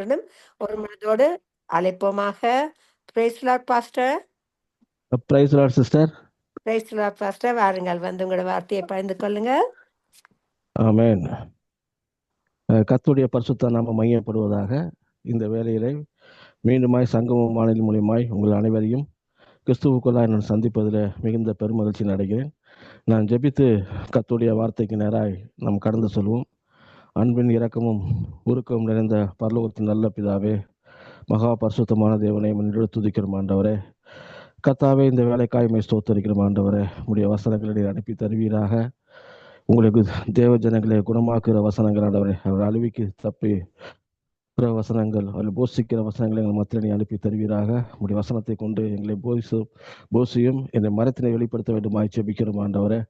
எல்லாரும் ஒரு மனதோடு அழைப்போமாக. Praise Lord pastor. Praise Lord sister. Praise Lord pastor. வாருங்கள், வந்து உங்களோட வார்த்தையை பகிர்ந்து கொள்ளுங்க. ஆமென். கர்த்தருடைய பரிசுத்த நாமம் மையப்படுவதாக. இந்த வேளையிலே மீண்டுமாய் சங்கமம் வானொலி மூலியமாய் உங்கள் அனைவரையும் கிறிஸ்துவுக்குள்ளாய் நான் சந்திப்பதில் மிகுந்த பெருமகிழ்ச்சி அடைகிறேன். நான் ஜெபித்து கர்த்தருடைய வார்த்தைக்கு நேராய் நாம் கடந்து செல்வோம். அன்பின் இரக்கமும் உருக்கமும் நிறைந்த பரலோகத்தின் நல்ல பிதாவே, மகா பரிசுத்தமான தேவனை முன்னிட்டு துதிக்கிறோம் ஆண்டவரே. கர்த்தாவே, இந்த வேலைக்காய் மை ஸ்தோத்தரிக்கிறோம் ஆண்டவரே. உடைய வசனங்களை அனுப்பி தருவீராக. உங்களுக்கு தேவ ஜனங்களை குணமாக்குகிற வசனங்கள் ஆண்டவரே, அவர் அழிவுக்கு தப்பி வசனங்கள், அதில் போஷிக்கிற வசனங்களை எங்கள் மத்தியில் நீ அனுப்பி தருவீராக. உடைய வசனத்தை கொண்டு எங்களை போஷியும் என்னை மரத்தினை வெளிப்படுத்த வேண்டுமாய் ஜெபிக்கிறோம் ஆண்டவரே.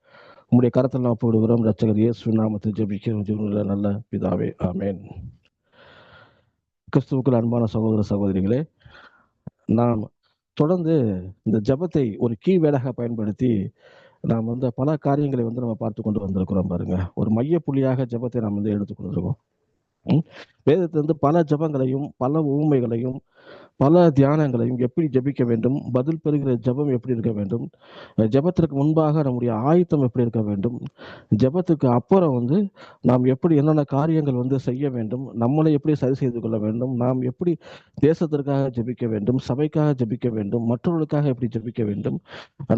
உங்களுடைய கரத்தில் நாம் போடுகிறோம். ரட்சகர் இயேசு நாமத்தில் ஜெபிக்கிறோம் ஜீவனுள்ள நல்ல பிதாவே, ஆமென். கிறிஸ்துவுக்குள் அன்பான சகோதர சகோதரிகளே, நாம் தொடர்ந்து இந்த ஜெபத்தை ஒரு கீ வேடாக பயன்படுத்தி நாம் பல காரியங்களை நம்ம பார்த்து கொண்டு வந்திருக்கிறோம் பாருங்க. ஒரு மைய புள்ளியாக ஜெபத்தை நாம் எடுத்துக்கொண்டிருக்கோம். வேதத்திலிருந்து பல ஜெபங்களையும் பல ஊமைகளையும் பல தியானங்களையும் எப்படி ஜெபிக்க வேண்டும், பதில் பெறுகிற ஜெபம் எப்படி இருக்க வேண்டும், ஜெபத்திற்கு முன்பாக நம்முடைய ஆயத்தம் எப்படி இருக்க வேண்டும், ஜெபத்துக்கு அப்புறம் நாம் எப்படி என்னென்ன காரியங்கள் செய்ய வேண்டும், நம்மளை எப்படி சரி செய்து கொள்ள வேண்டும், நாம் எப்படி தேசத்திற்காக ஜெபிக்க வேண்டும், சபைக்காக ஜெபிக்க வேண்டும், மற்றவர்களுக்காக எப்படி ஜெபிக்க வேண்டும்,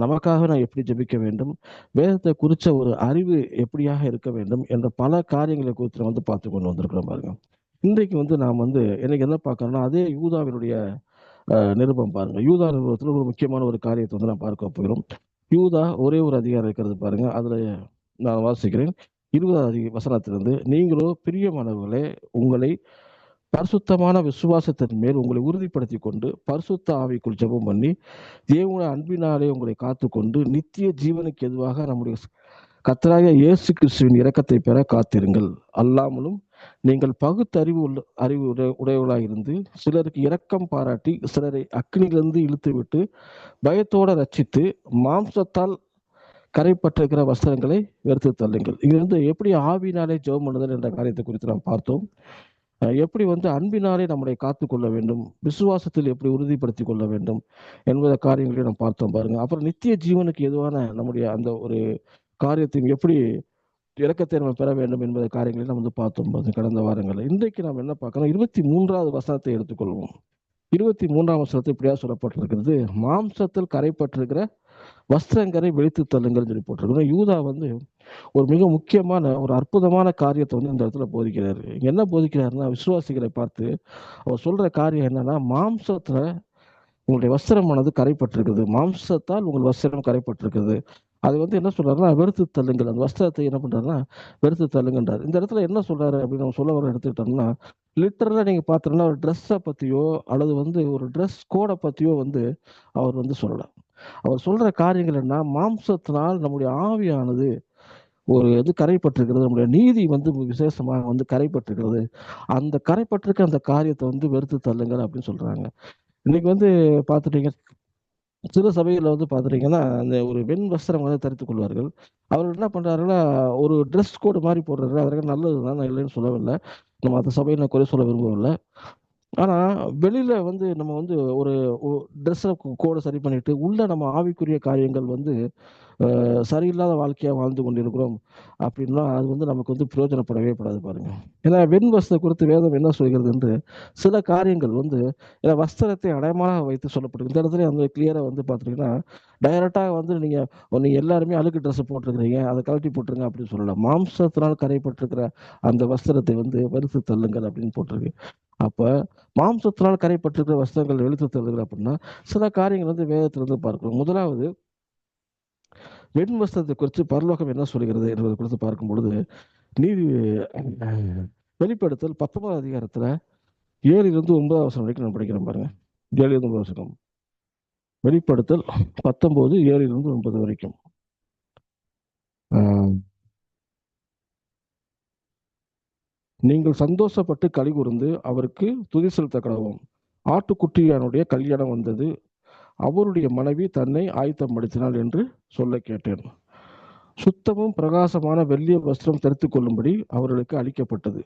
நமக்காக நான் எப்படி ஜெபிக்க வேண்டும், வேதத்தை குறித்த ஒரு அறிவு எப்படியாக இருக்க வேண்டும் என்ற பல காரியங்களை குறித்து நம்ம பார்த்து கொண்டு வந்திருக்கிறோம் பாருங்க. இன்றைக்கு நாம் எனக்கு என்ன பார்க்கறோம்னா, அதே யூதாவினுடைய நிருபம் பாருங்க. யூதா நிருபத்தில் ஒரு முக்கியமான ஒரு காரியத்தை நாம் பார்க்க போகிறோம். யூதா ஒரே ஒரு அதிகாரம் இருக்கிறது பாருங்க. அதுல நான் வாசிக்கிறேன் 20வது வசனத்திலிருந்து, நீங்களோ பிரியமானவர்களே, உங்களை பரிசுத்தமான விசுவாசத்தின் மேல் உங்களை உறுதிப்படுத்தி கொண்டு பரிசுத்த ஆவிக்குள் ஜெபம் பண்ணி தேவனுடைய அன்பினாலே உங்களை காத்து கொண்டு நித்திய ஜீவனுக்கு எதுவாக நம்முடைய கர்த்தராகிய இயேசு கிறிஸ்துவின் இரக்கத்தை பெற காத்திருங்கள். அல்லாமலும் நீங்கள் பகுத்தறிவு உடையவர்களாக இருந்து சிலருக்கு இரக்கம் பாராட்டி சிலரை அக்னியிலிருந்து இழுத்து விட்டு பயத்தோட ரட்சித்து மாம்சத்தால் கரைப்பட்டிருக்கிற வஸ்திரங்களை வெறுத்து தள்ளுங்கள். இங்கிருந்து எப்படி ஆவினாலே ஜெபம் பண்ணுதல் என்ற காரியத்தை குறித்து நாம் பார்த்தோம். எப்படி அன்பினாலே நம்மளை காத்து கொள்ள வேண்டும், விசுவாசத்தில் எப்படி உறுதிப்படுத்தி கொள்ள வேண்டும் என்பத காரியங்களை நாம் பார்த்தோம் பாருங்க. அப்புறம் நித்திய ஜீவனுக்கு எதுவான நம்முடைய அந்த ஒரு காரியத்தையும் எப்படி இரக்கத்தை நம்ம பெற வேண்டும் என்பதை காரியங்களை நம்ம பார்த்தோம் கடந்த வாரங்களில். இன்றைக்கு நாம் என்ன பார்க்கணும், 23வது வசனத்தை எடுத்துக்கொள்வோம். 23ஆம் வசனத்தை இப்படியா சொல்லப்பட்டிருக்கிறது, மாம்சத்தில் கரைப்பட்டிருக்கிற வஸ்திரங்களை வெளுத்து தள்ளுங்கள் சொல்லி போட்டிருக்கிறோம். யூதா ஒரு மிக முக்கியமான ஒரு அற்புதமான காரியத்தை இந்த இடத்துல போதிக்கிறாரு. இங்க என்ன போதிக்கிறாருன்னா, விசுவாசிகளை பார்த்து அவர் சொல்ற காரியம் என்னன்னா, மாம்சத்துல உங்களுடைய வஸ்திரமானது கரைப்பட்டிருக்குது, மாம்சத்தால் உங்கள் வஸ்திரம் கரைப்பட்டிருக்குது. அது என்ன சொல்றாருன்னா, வெறுத்து தள்ளுங்கள். அந்த வஸ்திரத்தை என்ன பண்றாருன்னா வெறுத்து தள்ளுங்கன்றார். இந்த இடத்துல என்ன சொல்றாரு அப்படின்னு நம்ம சொல்ல வர எடுத்துக்கிட்டோம்னா, லிட்டரலா நீங்க பாத்தீங்கன்னா ஒரு ட்ரெஸ்ஸை பத்தியோ அல்லது ஒரு ட்ரெஸ் கோடை பத்தியோ அவர் சொல்லலாம். அவர் சொல்ற காரியங்கள் என்ன, மாம்சத்தினால் நம்முடைய ஆவியானது ஒரு கரைப்பட்டிருக்கிறது, நம்முடைய நீதி விசேஷமாக கரைப்பட்டிருக்கிறது. அந்த கரைப்பட்டிருக்க அந்த காரியத்தை வெறுத்து தள்ளுங்கள் அப்படின்னு சொல்றாங்க. இன்னைக்கு பார்த்துட்டீங்க, சில சபைகளில் பார்த்துட்டீங்கன்னா அந்த ஒரு வெண் வஸ்திரம் தரித்துக் கொள்வார்கள். அவர்கள் என்ன பண்றாருன்னா, ஒரு ட்ரெஸ் கோடு மாதிரி போடுறாரு. அதற்கு நல்லது தான், நான் இல்லைன்னு சொல்லவில்லை. நம்ம அந்த சபையை நான் குறை சொல்ல விரும்பவில்லை. ஆனா வெளியில நம்ம ஒரு ட்ரெஸ்ஸை கோடை சரி பண்ணிட்டு உள்ள நம்ம ஆவிக்குரிய காரியங்கள் சரியில்லாத வாழ்க்கையா வாழ்ந்து கொண்டிருக்கிறோம் அப்படின்னா அது நமக்கு பிரயோஜனப்படவே படாது பாருங்க. ஏன்னா வெண் வஸ்திரத்தை குறித்து வேதம் என்ன சொல்கிறது என்று சில காரியங்கள் வஸ்திரத்தை அடையாளமாக வைத்து சொல்லப்படுது. இந்த இடத்துல கிளியரா பார்த்துட்டீங்கன்னா, டைரக்டாக நீங்க எல்லாருமே அழுக்கு ட்ரெஸ் போட்டிருக்கிறீங்க, அதை கழட்டி போட்டுருங்க அப்படின்னு சொல்லலாம். மாம்சத்தினால் கரைப்பட்டிருக்கிற அந்த வஸ்திரத்தை வெறுத்து தள்ளுங்கள் அப்படின்னு போட்டிருக்கு. அப்ப மாம்சத்தினால் கரைப்பட்டிருக்கிற வஸ்திரங்கள் வெளுத்து தள்ளுங்கள் அப்படின்னா சில காரியங்கள் வேதத்திலிருந்து பார்க்கணும். முதலாவது, வெண் வஸ்திரத்தை குறித்து பரலோகம் என்ன சொல்கிறது என்பதை குறித்து பார்க்கும் பொழுது, நீதி வெளிப்படுத்தல் 19வது அதிகாரத்துல 7லிருந்து 9வது வசனம் வரைக்கும் நான் படிக்கிறேன் பாருங்க. 7லிருந்து 9 வசனம். வெளிப்படுத்தல் 19 7லிருந்து 9 வரைக்கும். நீங்கள் சந்தோஷப்பட்டு களி கூர்ந்து அவருக்கு துதி செலுத்த கடவும். ஆட்டுக்குட்டியானுடைய கல்யாணம் வந்தது, அவருடைய மனைவி தன்னை ஆயத்தப்படுத்தினாள் என்று சொல்ல கேட்டேன். சுத்தமும் பிரகாசமான வெள்ளிய வஸ்திரம் தரித்துக் கொள்ளும்படி அவர்களுக்கு அளிக்கப்பட்டது.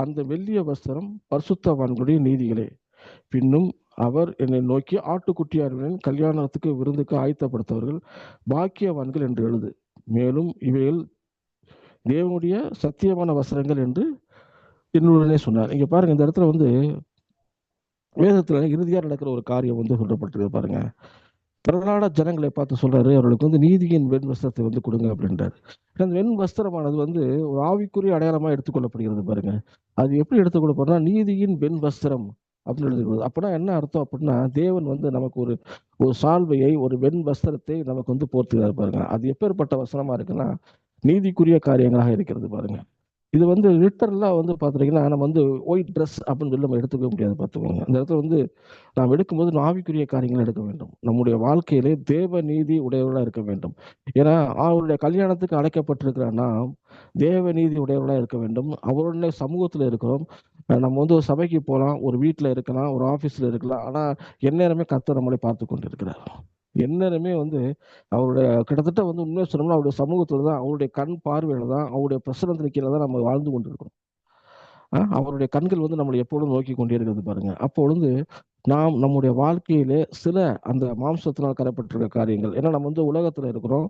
அந்த வெள்ளிய வஸ்திரம் பரிசுத்தவான்களுடைய நீதிகளே. பின்னும் அவர் என்னை நோக்கி, ஆட்டுக்குட்டியார்களின் கல்யாணத்துக்கு விருந்துக்கு ஆயத்தப்படுத்தவர்கள் பாக்கியவான்கள் என்று எழுது. மேலும் இவைகள் தேவனுடைய சத்தியமான வஸ்திரங்கள் என்று என்னுடனே சொன்னார். இங்க பாருங்க, இந்த இடத்துல வந்து வேதத்துல இறுதியா நடக்கிற ஒரு காரியம் வந்து சொல்லப்பட்டிருக்கு பாருங்க. பிரதான ஜனங்களை பார்த்து சொல்றாரு, அவர்களுக்கு வந்து நீதியின் வெண் வஸ்திரத்தை வந்து கொடுங்க அப்படின்றாரு. அந்த வெண் வஸ்திரமானது வந்து ஒரு ஆவிக்குரிய அடையாளமா எடுத்துக்கொள்ளப்படுகிறது பாருங்க. அது எப்படி எடுத்துக்கொள்ளப்படுறா, நீதியின் வெண் வஸ்திரம் அப்படின்னு எழுதுகிறது. அப்படின்னா என்ன அர்த்தம் அப்படின்னா, தேவன் வந்து நமக்கு ஒரு ஒரு சால்வையை, ஒரு வெண் வஸ்திரத்தை நமக்கு வந்து போர்த்துகிறார் பாருங்க. அது எப்பேற்பட்ட வஸ்திரமா இருக்குன்னா, நீதிக்குரிய காரியங்களாக இருக்கிறது பாருங்க. இது வந்து லிட்டரலா வந்து பாத்துட்டீங்கன்னா, நம்ம வந்து ஒயிட் ட்ரெஸ் அப்படின்னு சொல்லி நம்ம எடுத்துக்க முடியாது பார்த்துக்கோங்க. அந்த இடத்துல வந்து நாம் எடுக்கும்போது ஆவிக்குரிய காரியங்களை எடுக்க வேண்டும். நம்முடைய வாழ்க்கையிலே தேவ நீதி உடையவர்களா இருக்க வேண்டும். ஏன்னா அவருடைய கல்யாணத்துக்கு அழைக்கப்பட்டிருக்கிற நாம் தேவ நீதி உடையவர்களா இருக்க வேண்டும். அவருடைய சமூகத்துல இருக்கிறோம். நம்ம வந்து ஒரு சபைக்கு போகலாம், ஒரு வீட்டில் இருக்கலாம், ஒரு ஆஃபீஸில் இருக்கலாம். ஆனால் எந்நேரமே கர்த்தர் நம்மளை பார்த்து கொண்டு இருக்கிறார். எந்நேரமே வந்து அவருடைய கிட்டத்தட்ட வந்து உண்மையை சொன்னோம்னா அவருடைய சமூகத்துல தான், அவருடைய கண் பார்வையில தான், அவருடைய பிரசனத்தின் கீழே தான் நம்ம வாழ்ந்து கொண்டிருக்கிறோம். அவருடைய கண்கள் வந்து நம்மளை எப்பொழுதும் நோக்கி கொண்டே இருக்கிறது பாருங்க. அப்பொழுது நாம் நம்முடைய வாழ்க்கையிலே சில அந்த மாம்சத்தினால் கரைப்பட்டிருக்க காரியங்கள், ஏன்னா நம்ம வந்து உலகத்துல இருக்கிறோம்.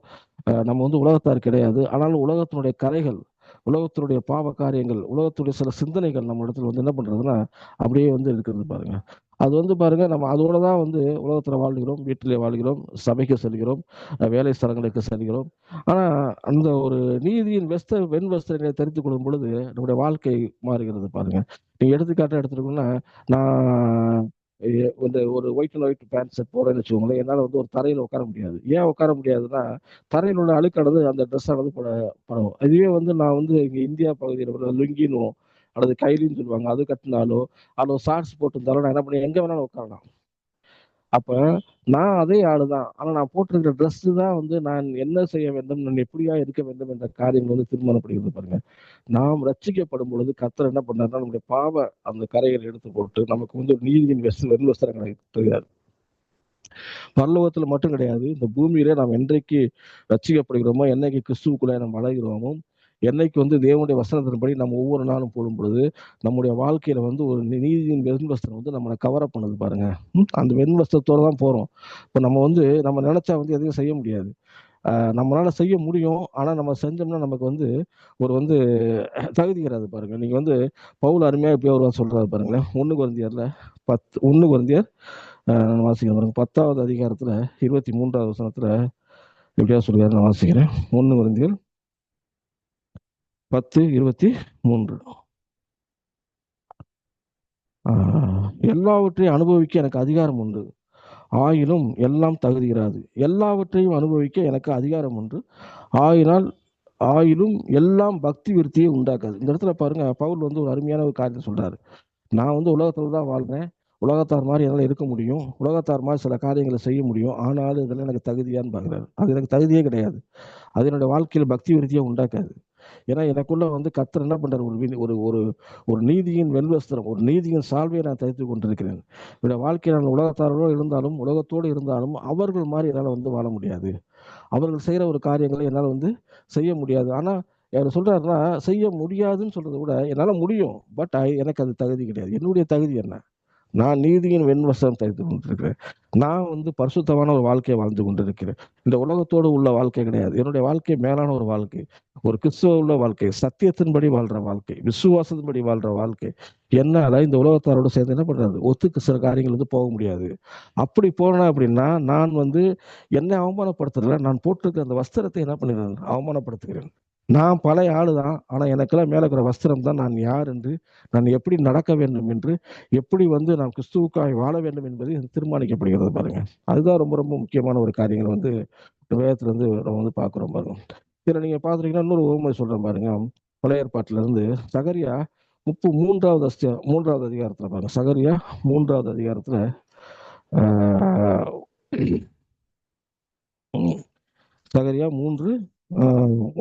நம்ம வந்து உலகத்தார் கிடையாது. ஆனாலும் உலகத்தினுடைய கரைகள், உலகத்தினுடைய பாவ காரியங்கள், உலகத்துடைய சில சிந்தனைகள் நம்ம இடத்துல வந்து என்ன பண்றதுன்னா அப்படியே வந்து இருக்கிறது பாருங்க. அது வந்து பாருங்க, நம்ம அதோட தான் வந்து உலகத்துல வாழ்கிறோம், வீட்டிலே வாழ்கிறோம், சபைக்கு செல்கிறோம், வேலை ஸ்தலங்களுக்கு செல்கிறோம். ஆனா அந்த ஒரு நீதியின் வெண் வஸ்திரங்களை தரித்துக் கொள்ளும் பொழுது நம்முடைய வாழ்க்கை மாறுகிறது பாருங்க. நீங்க எடுத்துக்காட்டா எடுத்துட்டோம்னா, நான் இந்த ஒரு white and white pant shirt போடுறேன்னு வச்சுக்கோங்களேன், என்னால வந்து ஒரு தரையில உட்கார முடியாது. ஏன் உட்கார முடியாதுன்னா, தரையில் உள்ள அழுக்கானது அந்த ட்ரெஸ் ஆனது பரவும். இதுவே வந்து நான் வந்து இங்க இந்தியா பகுதியில் லுங்கின்னு அல்லது கைலின்னு சொல்லுவாங்க, அது கட்டினாலோ அல்லது ஷார்ட்ஸ் போட்டிருந்தாலும் நான் என்ன பண்ணி எங்க வேணாலும் உட்காரலாம். அப்ப நான் அதே ஆளுதான். ஆனா நான் போட்டிருக்கிற ட்ரெஸ் தான் வந்து நான் என்ன செய்ய வேண்டும், நான் எப்படியா இருக்க வேண்டும் என்ற காரியங்கள் வந்து தீர்மானப்படுகிறது பாருங்க. நாம் ரட்சிக்கப்படும் பொழுது கர்த்தர் என்ன பண்ணாருன்னா, நம்முடைய பாவ அந்த கரைகளை எடுத்து போட்டு நமக்கு வந்து ஒரு நீதியின் வெண் வஸ்திரங்களை தருகிறார். பரலோகத்துல மட்டும் கிடையாது, இந்த பூமியிலே நாம் என்றைக்கு ரட்சிக்கப்படுகிறோமோ, என்னைக்கு கிறிஸ்துவுக்குள்ளே நாம் வளர்கிறோமோ, என்னைக்கு வந்து தேவனுடைய வசனத்தின்படி நம்ம ஒவ்வொரு நாளும் போடும் பொழுது நம்முடைய வாழ்க்கையில வந்து ஒரு நீதியின் வெண் வஸ்திரம் வந்து நம்மளை கவரப் பண்ணுது பாருங்க. அந்த வெண் வஸ்திரத்தோட தான் போறோம். இப்போ நம்ம வந்து நம்ம நினைச்சா வந்து எதையும் செய்ய முடியாது. நம்மளால செய்ய முடியும். ஆனா நம்ம செஞ்சோம்னா நமக்கு வந்து ஒரு வந்து தகுதி கிடையாது பாருங்க. நீங்க வந்து பவுல் அருமையா எப்படியோ ஒரு சொல்றாரு பாருங்களேன். 1 கொரிந்தியர்ல 1 கொரிந்தியர் நான் வாசிக்கிறேன் பாருங்க. 10வது அதிகாரத்துல 23வது வசனத்துல எப்படியா சொல்றாரு, நான் வாசிக்கிறேன். 1 கொரிந்தியர் 10:23. எல்லாவற்றையும் அனுபவிக்க எனக்கு அதிகாரம் உண்டு, ஆயினும் எல்லாம் தகுதியிராது. எல்லாவற்றையும் அனுபவிக்க எனக்கு அதிகாரம் உண்டு, ஆயினால் ஆயிலும் எல்லாம் பக்தி விருத்தியை உண்டாக்காது. இந்த இடத்துல பாருங்க, பவுல் வந்து ஒரு அருமையான ஒரு காரியத்தை சொல்றாரு. நான் வந்து உலகத்துல தான் வாழ்றேன், உலகத்தார் மாதிரி என்னால் இருக்க முடியும், உலகத்தார் மாதிரி சில காரியங்களை செய்ய முடியும், ஆனாலும் இதெல்லாம் எனக்கு தகுதியான்னு பார்க்குறாரு. அது எனக்கு தகுதியே கிடையாது. அது என்னுடைய வாழ்க்கையில் பக்தி விருத்தியை உண்டாக்காது. ஏன்னா எனக்குள்ள வந்து கர்த்தர் என்ன பண்றாரு, ஒரு ஒரு ஒரு நீதியின் வெண்வஸ்திரம், ஒரு நீதியின் சால்வையை நான் தரித்து கொண்டிருக்கிறேன். என்னுடைய வாழ்க்கையில் நான் உலகத்தாரோடு இருந்தாலும், உலகத்தோடு இருந்தாலும் அவர்கள் மாதிரி என்னால் வந்து வாழ முடியாது. அவர்கள் செய்யற ஒரு காரியங்களை என்னால் வந்து செய்ய முடியாது. ஆனா அவர் சொல்றாருன்னா, செய்ய முடியாதுன்னு சொல்றதை விட என்னால முடியும், பட் எனக்கு அது தகுதி கிடையாது. என்னுடைய தகுதி என்ன? நான் நீதியின் வெண்வசம் தரித்து கொண்டிருக்கிறேன். நான் வந்து பரிசுத்தமான ஒரு வாழ்க்கையை வாழ்ந்து கொண்டிருக்கிறேன். இந்த உலகத்தோடு உள்ள வாழ்க்கை கிடையாது. என்னுடைய வாழ்க்கை மேலான ஒரு வாழ்க்கை, ஒரு கிறிஸ்துவ உள்ள வாழ்க்கை, சத்தியத்தின்படி வாழ்ற வாழ்க்கை, விசுவாசத்தின்படி வாழ்ற வாழ்க்கை. என்னால இந்த உலகத்தாரோடு சேர்ந்து என்ன பண்றது, ஒத்துக்கு சில காரியங்கள் வந்து போக முடியாது. அப்படி போனேன் அப்படின்னா நான் வந்து என்னை அவமானப்படுத்துறதுல, நான் போட்டிருக்கிற அந்த வஸ்திரத்தை என்ன பண்ணிடுறேன், அவமானப்படுத்துகிறேன். நான் பழைய ஆளு தான். ஆனா எனக்கெல்லாம் மேல இருக்கிற வஸ்திரம் தான் நான் யார் என்று, நான் எப்படி நடக்க வேண்டும் என்று, எப்படி வந்து நாம் கிறிஸ்துவுக்காய் வாழ வேண்டும் என்பது தீர்மானிக்கப்படுகிறது பாருங்க. அதுதான் ரொம்ப ரொம்ப முக்கியமான ஒரு காரியங்கள் வந்து வேதத்துல இருந்து நம்ம வந்து பார்க்கிறோம் பாருங்க. இதுல நீங்க பாத்துட்டீங்கன்னா இன்னொரு உவமை சொல்றேன் பாருங்க. பழைய ஏற்பாட்டுல இருந்து சகரியா 3வது அதிகாரத்துல பாருங்க. சகரியா 3வது அதிகாரத்துல ஆஹ் சகரியா 3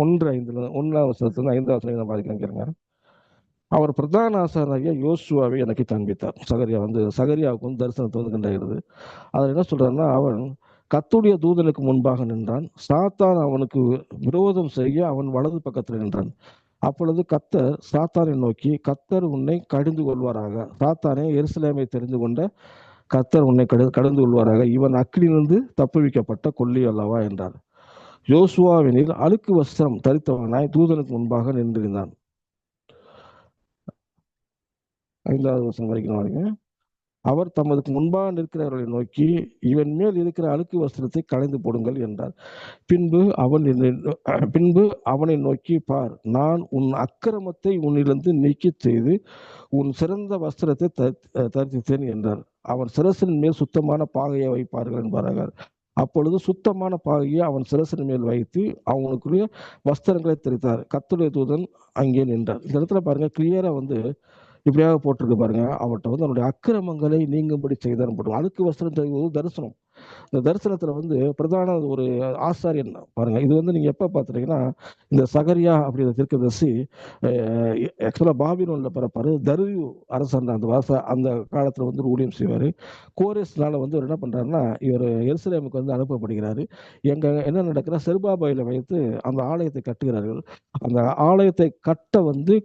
1:5 1வது வசனத்துல 5வது வசனம் பாதிக்கிறேங்க. அவர் பிரதான ஆசாரியனாகிய யோசுவாவை எனக்கு காண்பித்தார். சகரியாவுக்கு வந்து தரிசனத்தை வந்து கண்டாகிறது. அதில் என்ன சொல்றாருன்னா, அவன் கர்த்தருடைய தூதனுக்கு முன்பாக நின்றான். சாத்தான் அவனுக்கு விரோதம் செய்ய அவன் வலது பக்கத்தில் நின்றான். அப்பொழுது கர்த்தர் சாத்தானை நோக்கி, கர்த்தர் உன்னை கடிந்து கொள்வாராக. சாத்தானே, எருசலேமை தெரிந்து கொண்ட கர்த்தர் உன்னை கடந்து கொள்வாராக. இவன் அக்கினியிலிருந்து தப்புவிக்கப்பட்ட கொல்லி அல்லவா என்றார். யோசுவாவெனில் அழுக்கு வஸ்திரம் தரித்தவனாய் தூதனுக்கு முன்பாக நின்றிருந்தான். 5வது வசனம் வரைக்கும். அவர் தமதுக்கு முன்பாக நிற்கிறவர்களை நோக்கி, இவன் மேல் இருக்கிற அழுக்கு வஸ்திரத்தை களைந்து போடுங்கள் என்றார். பின்பு அவனை நோக்கி, பார், நான் உன் அக்கிரமத்தை உன்னிலிருந்து நீக்கி செய்து உன் சிறந்த வஸ்திரத்தை தரித்தேன் என்றார். அவன் சிரசின் மேல் சுத்தமான பாகையை வைப்பார்கள் என்பார்கள். அப்பொழுது சுத்தமான பாகையை அவன் சிரசின் மேல் வைத்து அவனுக்குரிய வஸ்திரங்களை தெரித்தார். கர்த்தருடைய தூதன் அங்கே நின்றார். இந்த இடத்துல பாருங்க, கிளியரா இப்படியாக போட்டிருக்கு பாருங்க. அவர்கிட்ட அவனுடைய அக்கிரமங்களை நீங்கும்படி செய்தான் போட்டு. அழுக்கு வஸ்திரம் தெரிவது தரிசனம். இந்த தரிசனத்துல பிரதான ஒரு ஆசாரியன் பாருங்க. இது நீங்க எப்ப பாத்துட்டீங்கன்னா, இந்த சகரியா அப்படிங்கிற தீர்க்கதரிசி ஆக்சுவலா பாபிலோன்ல பிறப்பாரு. தரியு அரசன் அந்த காலத்துல ஊழியம் செய்வாரு. கோரேஸ்னால இவர் என்ன பண்றாருன்னா, இவர் எருசலேமுக்கு அனுப்பப்படுகிறாரு. என்ன நடக்குன்னா, செருபாபேலை வைத்து அந்த ஆலயத்தை கட்டுகிறார்கள். அந்த ஆலயத்தை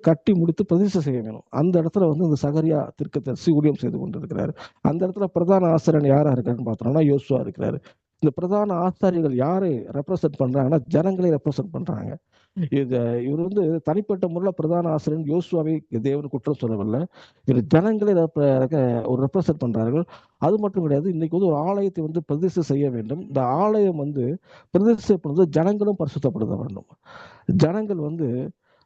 கட்டி முடித்து பிரதிஷ்டை செய்ய வேணும். அந்த இடத்துல இந்த சகரியா தீர்க்கதரிசி ஊழியம் செய்து கொண்டிருக்கிறாரு. அந்த இடத்துல பிரதான ஆசிரியன் யாரா இருக்காருன்னு பார்த்தோம்னா யோசுவா இருக்கிறாரு. இந்த பிரதான ஆசாரியர்கள் யாரை ரெப்ரசென்ட் பண்றாங்கன்னா, ஜனங்களை ரெப்ரசென்ட் பண்றாங்க. இவர் தனிப்பட்ட முறையில் பிரதான ஆசிரியர் யோசுவாவை தேவன் குற்றம் சொல்லவில்லை. இவர் ஜனங்களை ஒரு ரெப்ரசென்ட் பண்றார்கள். அது மட்டும் கிடையாது, இன்னைக்கு ஒரு ஆலயத்தை பிரதிஷ்டை செய்ய வேண்டும். இந்த ஆலயம் பிரதிஷ்டை பண்ணுறது ஜனங்களும் பரிசுத்தப்படுத்த வேண்டும்.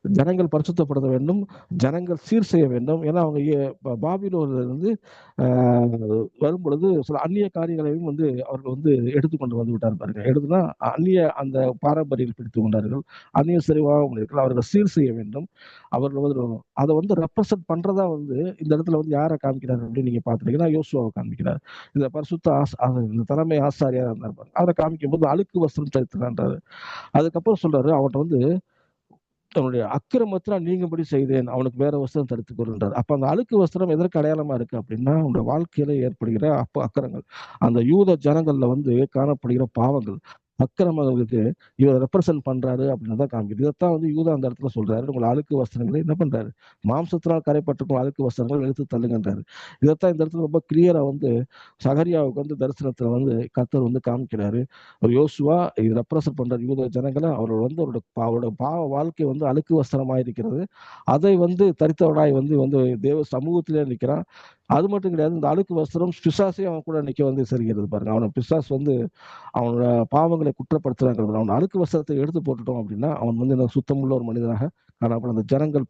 ஜனங்கள் பரிசுத்தப்படுத்த வேண்டும். ஜனங்கள் சீர் செய்ய வேண்டும். ஏன்னா அவங்க பாபிலோனிலிருந்து வரும்பொழுது சில அந்நிய காரியங்களையும் அவர்கள் எடுத்துக்கொண்டு வந்து விட்டார் பாருங்க. எடுத்துனா அந்நிய அந்த பாரம்பரியம் பிடித்து கொண்டார்கள். அந்நிய செறிவாக அவர்கள் சீர் செய்ய வேண்டும். அவர்கள் அதை ரெப்ரசன்ட் பண்றதா இந்த இடத்துல யாரை காமிக்கிறார் அப்படின்னு நீங்க பாத்துட்டீங்கன்னா, யோசுவாவை காமிக்கிறார். இந்த பரிசுத்த இந்த தலைமை ஆசாரியா இருந்தார். அவரை காமிக்கும் போது அழுக்கு வஸ்திரம் தரித்தான்றாரு. அதுக்கப்புறம் சொல்றாரு, அவன்கிட்ட அவனுடைய அக்கிரமத்தில் நீங்கும்படி செய்தேன், அவனுக்கு வேற வஸ்திரம் தரித்துக் கொள்கின்றார். அப்ப அந்த அழுக்கு வஸ்திரம் எதற்கு அடையாளமா இருக்கு அப்படின்னா, அவனுடைய வாழ்க்கையில ஏற்படுகிற அக்கரங்கள், அந்த யூத ஜனங்கள்ல காணப்படுகிற பாவங்கள், அக்கிரமங்களுக்கு இவர் ரெப்ரசென்ட் பண்றாரு அப்படின்னு தான் காமிக்குது. இதைத்தான் யூதா அந்த இடத்துல சொல்றாரு, உங்களை அழுக்கு வஸ்திரங்களை என்ன பண்றாரு, மாம்சத்தினால் கரைப்பட்டிருக்கும் அழுக்கு வஸ்திரங்கள் எடுத்து தள்ளுங்கன்றாரு. இதைத்தான் இந்த இடத்துல ரொம்ப கிளியரா சகரியாவுக்கு தரிசனத்துல கர்த்தர் காமிக்கிறாரு. யோசுவா இது ரெப்ரசென்ட் பண்ற யூத ஜனங்களை அவர்கள் அவரோட பாவ வாழ்க்கை அழுக்கு வஸ்திரமாய் இருக்கிறது. அதை தரித்தவனாய் தேவ சமூகத்திலே நிற்கிறான். அது மட்டும் கிடையாது, இந்த அழுக்கு வஸ்திரம் பிசாசையும் அவன் கூட நிக்க சரிகிறது பாருங்க. அவனை பிசாஸ் அவனோட பாவங்களை குற்றப்படுத்துறாங்க. அவன் அழுக்கு வஸ்திரத்தை எடுத்து போட்டுட்டோம் அப்படின்னா அவன் சுத்தமுள்ள ஒரு மனிதனாக காணப்படும். அந்த ஜனங்கள்